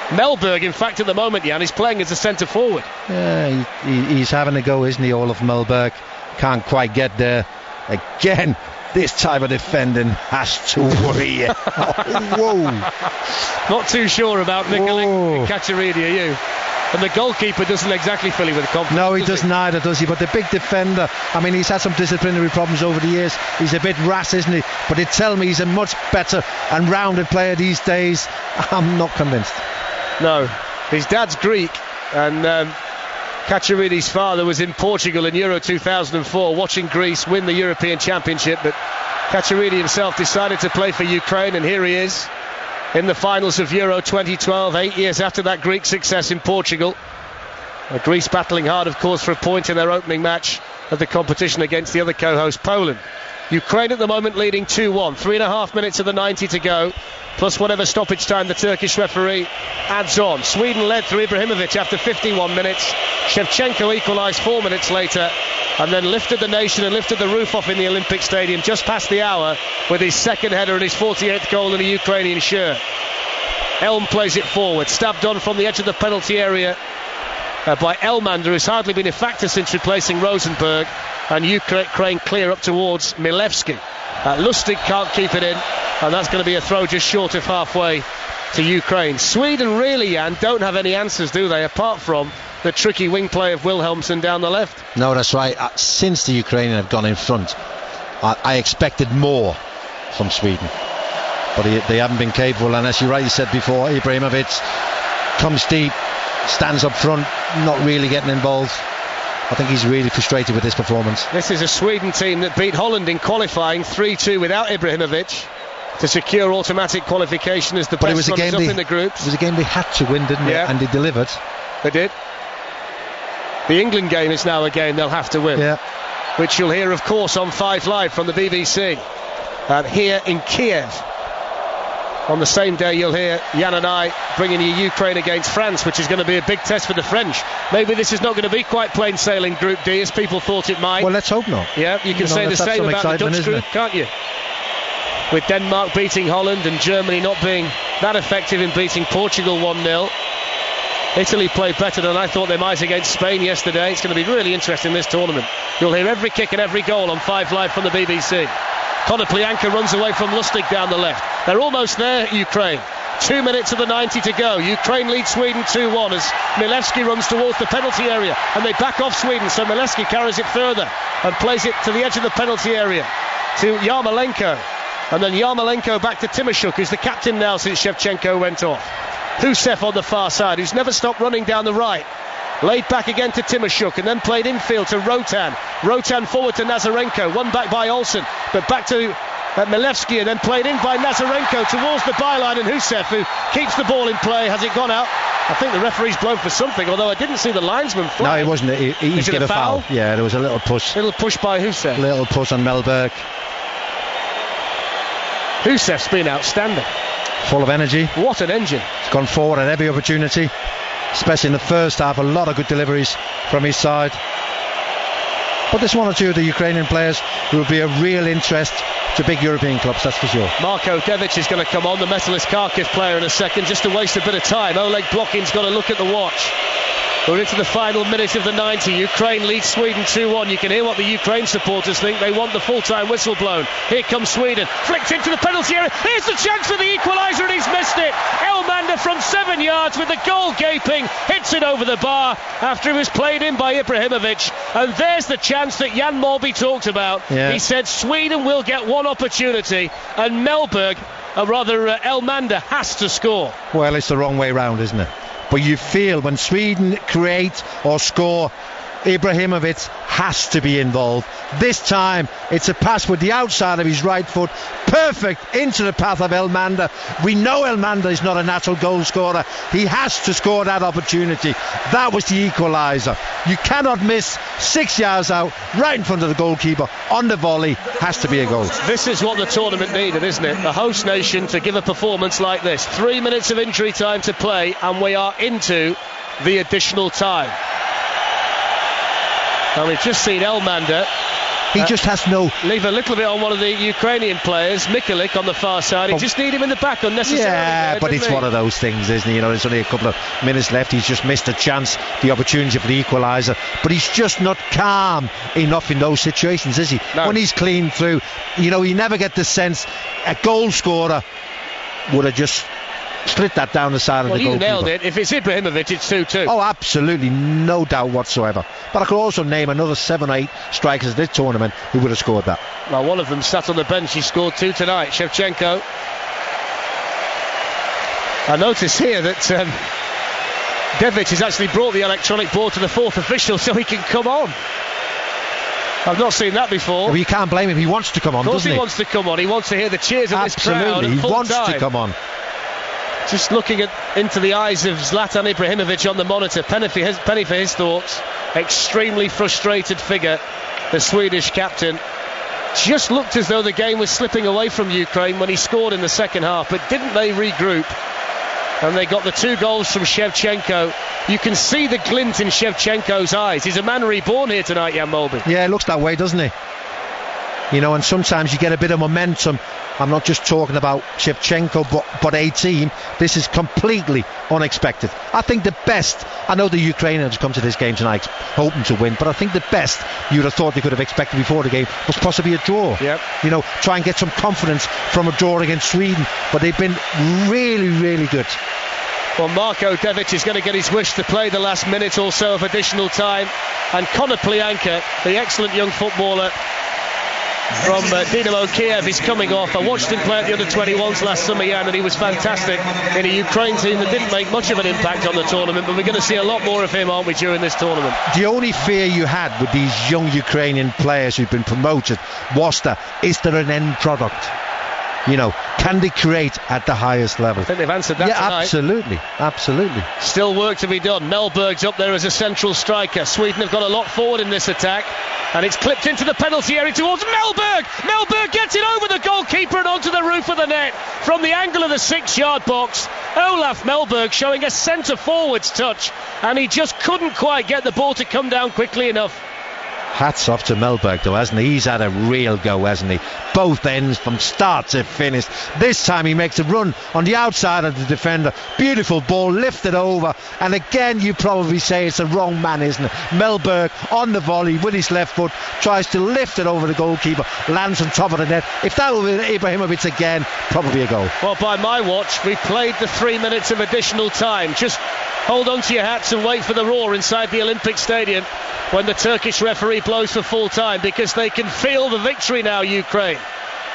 Speaker 1: Mellberg, in fact, at the moment, Jan, is playing as a centre forward.
Speaker 2: Yeah, he's having a go, isn't he, Olaf Mellberg? Can't quite get there. Again, this type of defending has to worry you. Whoa.
Speaker 1: Not too sure about Mikulik and Kacheridi, are you? And the goalkeeper doesn't exactly fill you with confidence.
Speaker 2: No, he doesn't either, does he? But the big defender, I mean, he's had some disciplinary problems over the years. He's a bit rash, isn't he? But they tell me he's a much better and rounded player these days. I'm not convinced.
Speaker 1: No, his dad's Greek, and Kacheridi's father was in Portugal in Euro 2004 watching Greece win the European Championship, but Kacheridi himself decided to play for Ukraine, and here he is in the finals of Euro 2012, 8 years after that Greek success in Portugal. Greece battling hard, of course, for a point in their opening match of the competition against the other co-host, Poland. Ukraine at the moment leading 2-1, 3.5 minutes of the 90 to go, plus whatever stoppage time the Turkish referee adds on. Sweden led through Ibrahimovic after 51 minutes. Shevchenko equalised 4 minutes later, and then lifted the nation and lifted the roof off in the Olympic Stadium just past the hour with his second header and his 48th goal in a Ukrainian shirt. Elm plays it forward, stabbed on from the edge of the penalty area by Elmander, who's hardly been a factor since replacing Rosenberg, and Ukraine clear up towards Milevsky. Lustig can't keep it in, and that's going to be a throw just short of halfway to Ukraine. Sweden really, Jan, don't have any answers, do they, apart from the tricky wing play of Wilhelmsson down the left?
Speaker 2: No, that's right. Since the Ukrainians have gone in front, I expected more from Sweden, but they haven't been capable. And as you rightly said before, Ibrahimovic comes deep, stands up front, not really getting involved. I think he's really frustrated with this performance.
Speaker 1: This is a Sweden team that beat Holland in qualifying 3-2 without Ibrahimovic to secure automatic qualification as the best runners up in the groups.
Speaker 2: It was a game they had to win, didn't they? And they delivered.
Speaker 1: They did. The England game is now a game they'll have to win, which you'll hear, of course, on 5 Live from the BBC. And here in Kiev, on the same day, you'll hear Jan and I bringing you Ukraine against France, which is going to be a big test for the French. Maybe this is not going to be quite plain sailing Group D as people thought it might.
Speaker 2: Well, let's hope not.
Speaker 1: Yeah, you can say the same about the Dutch group, can't you? With Denmark beating Holland and Germany not being that effective in beating Portugal 1-0. Italy played better than I thought they might against Spain yesterday. It's going to be really interesting, this tournament. You'll hear every kick and every goal on 5 Live from the BBC. Konoplyanka runs away from Lustig down the left. They're almost there, Ukraine. 2 minutes of the 90 to go. Ukraine leads Sweden 2-1 as Milevski runs towards the penalty area, and they back off Sweden, so Milevski carries it further and plays it to the edge of the penalty area to Yarmolenko, and then Yarmolenko back to Timoshuk, who's the captain now since Shevchenko went off. Husev on the far side, who's never stopped running down the right. Laid back again to Timoshuk and then played infield to Rotan. Rotan forward to Nazarenko, one back by Olsen, but back to Milevski, and then played in by Nazarenko towards the byline, and Husev, who keeps the ball in play. Has it gone out? I think the referee's blown for something, although I didn't see the linesman fly.
Speaker 2: No, it wasn't. He's given a foul. Yeah, there was a little push.
Speaker 1: Little push by Husev.
Speaker 2: Little push on Mellberg.
Speaker 1: Husev's been outstanding.
Speaker 2: Full of energy.
Speaker 1: What an engine.
Speaker 2: He's gone forward at every opportunity, especially in the first half. A lot of good deliveries from his side. But there's one or two of the Ukrainian players who will be a real interest to big European clubs, that's for sure.
Speaker 1: Marko Devic is going to come on, the Metalist Kharkiv player, in a second, just to waste a bit of time. Oleg Blokin's got to look at the watch. We're into the final minute of the 90. Ukraine leads Sweden 2-1. You can hear what the Ukraine supporters think. They want the full-time whistle blown. Here comes Sweden. Flicked into the penalty area. Here's the chance for the equaliser, and he's missed it. Elmander from 7 yards with the goal gaping. Hits it over the bar after it was played in by Ibrahimovic. And there's the chance that Jan Molby talked about. Yeah. He said Sweden will get one opportunity, and Elmander has to score.
Speaker 2: Well, it's the wrong way round, isn't it? But you feel when Sweden create or score, Ibrahimovic has to be involved. This time it's a pass with the outside of his right foot, perfect into the path of Elmander. We know Elmander is not a natural goal scorer. He has to score that opportunity. That was the equaliser. You cannot miss 6 yards out, right in front of the goalkeeper on the volley. Has to be a goal.
Speaker 1: This is what the tournament needed, isn't it? The host nation to give a performance like this. 3 minutes of injury time to play, and we are into the additional time. And we've just seen Elmander.
Speaker 2: He just has no...
Speaker 1: Leave a little bit on one of the Ukrainian players, Mikulik on the far side. He just need him in the back unnecessarily.
Speaker 2: Yeah, but it's one of those things, isn't it? You know, there's only a couple of minutes left. He's just missed a chance, the opportunity for the equaliser. But he's just not calm enough in those situations, is he? No. When he's clean through, you know, you never get the sense a goal scorer would have just split that down the side of the goalkeeper.
Speaker 1: Well, you nailed it. If it's Ibrahimovic, it's 2-2.
Speaker 2: Oh, absolutely, no doubt whatsoever. But I could also name another 7 or 8 strikers this tournament who would have scored that.
Speaker 1: Well, one of them sat on the bench. He scored 2 tonight, Shevchenko. I notice here that Devic has actually brought the electronic board to the 4th official so he can come on. I've not seen that before.
Speaker 2: Well, you can't blame him. He wants to come on, doesn't he?
Speaker 1: Of course he wants to come on. He wants to hear the cheers of this crowd.
Speaker 2: Absolutely, he wants to come on.
Speaker 1: Just looking into the eyes of Zlatan Ibrahimovic on the monitor, penny for his thoughts. Extremely frustrated figure, the Swedish captain. Just looked as though the game was slipping away from Ukraine when he scored in the second half, but didn't they regroup? And they got the 2 goals from Shevchenko. You can see the glint in Shevchenko's eyes. He's a man reborn here tonight, Jan Molby.
Speaker 2: Yeah, it looks that way, doesn't he? and sometimes you get a bit of momentum. I'm not just talking about Shevchenko, but a team. This is completely unexpected. I think the best, I know the Ukrainians come to this game tonight hoping to win, but I think the best you'd have thought they could have expected before the game was possibly a draw.
Speaker 1: Yep.
Speaker 2: Try and get some confidence from a draw against Sweden, but they've been really, really good.
Speaker 1: Well, Marko Devic is going to get his wish to play the last minute or so of additional time, and Conor Plianka, the excellent young footballer from Dynamo Kiev, is coming off. I watched him play at the under-21s last summer, and he was fantastic in a Ukraine team that didn't make much of an impact on the tournament, but we're going to see a lot more of him, aren't we, during this tournament?
Speaker 2: The only fear you had with these young Ukrainian players who've been promoted was is there an end product? Can they create at the highest level?
Speaker 1: I think they've answered that tonight.
Speaker 2: Absolutely.
Speaker 1: Still work to be done. Mellberg's up there as a central striker. Sweden have got a lot forward in this attack, and it's clipped into the penalty area towards Mellberg. Mellberg gets it over the goalkeeper and onto the roof of the net from the angle of the 6-yard box. Olaf Mellberg showing a centre-forward's touch, and he just couldn't quite get the ball to come down quickly enough.
Speaker 2: Hats off to Mellberg, though, hasn't he? He's had a real go, hasn't he? Both ends from start to finish. This time he makes a run on the outside of the defender. Beautiful ball, lifted over. And again, you probably say it's the wrong man, isn't it? Mellberg on the volley with his left foot, tries to lift it over the goalkeeper, lands on top of the net. If that were Ibrahimovic again, probably a goal.
Speaker 1: Well, by my watch, we've played the 3 minutes of additional time. Just hold on to your hats and wait for the roar inside the Olympic Stadium when the Turkish referee blows for full time, because they can feel the victory now, Ukraine.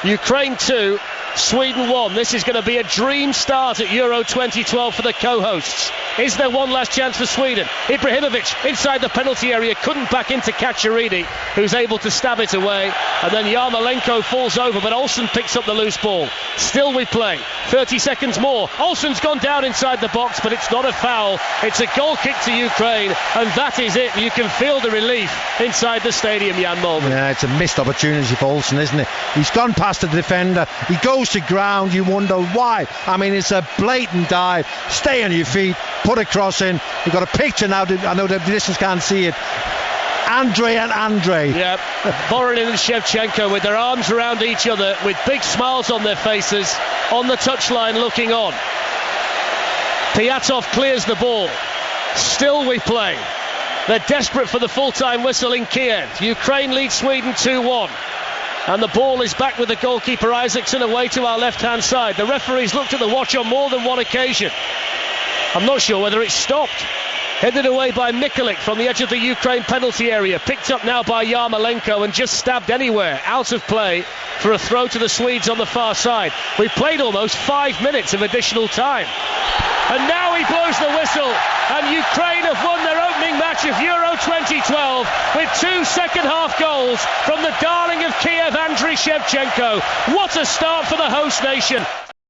Speaker 1: Ukraine 2, Sweden 1. This is going to be a dream start at Euro 2012 for the co-hosts. Is there one last chance for Sweden? Ibrahimovic inside the penalty area, couldn't back into Kacharini, who's able to stab it away, and then Yarmolenko falls over, but Olsen picks up the loose ball. Still we play. 30 seconds more. Olsen's gone down inside the box, but it's not a foul. It's a goal kick to Ukraine, and that is it. You can feel the relief inside the stadium, Jan Molman.
Speaker 2: Yeah, it's a missed opportunity for Olsen, isn't it? He's gone past the defender. He goes to ground. You wonder why. I mean, it's a blatant dive. Stay on your feet. Put a cross in. We've got a picture now. I know the listeners can't see it. Andre.
Speaker 1: Yeah, Voronin and Shevchenko with their arms around each other, with big smiles on their faces, on the touchline looking on. Pyatov clears the ball. Still we play. They're desperate for the full-time whistle in Kiev. Ukraine leads Sweden 2-1. And the ball is back with the goalkeeper Isaacson away to our left-hand side. The referee's looked at the watch on more than one occasion. I'm not sure whether it's stopped. Headed away by Mikulik from the edge of the Ukraine penalty area. Picked up now by Yarmolenko and just stabbed anywhere. Out of play for a throw to the Swedes on the far side. We've played almost 5 minutes of additional time. And now he blows the whistle. And Ukraine have won their opening match of Euro 2012 with 2 second-half goals from the darling of Kiev, Andriy Shevchenko. What a start for the host nation.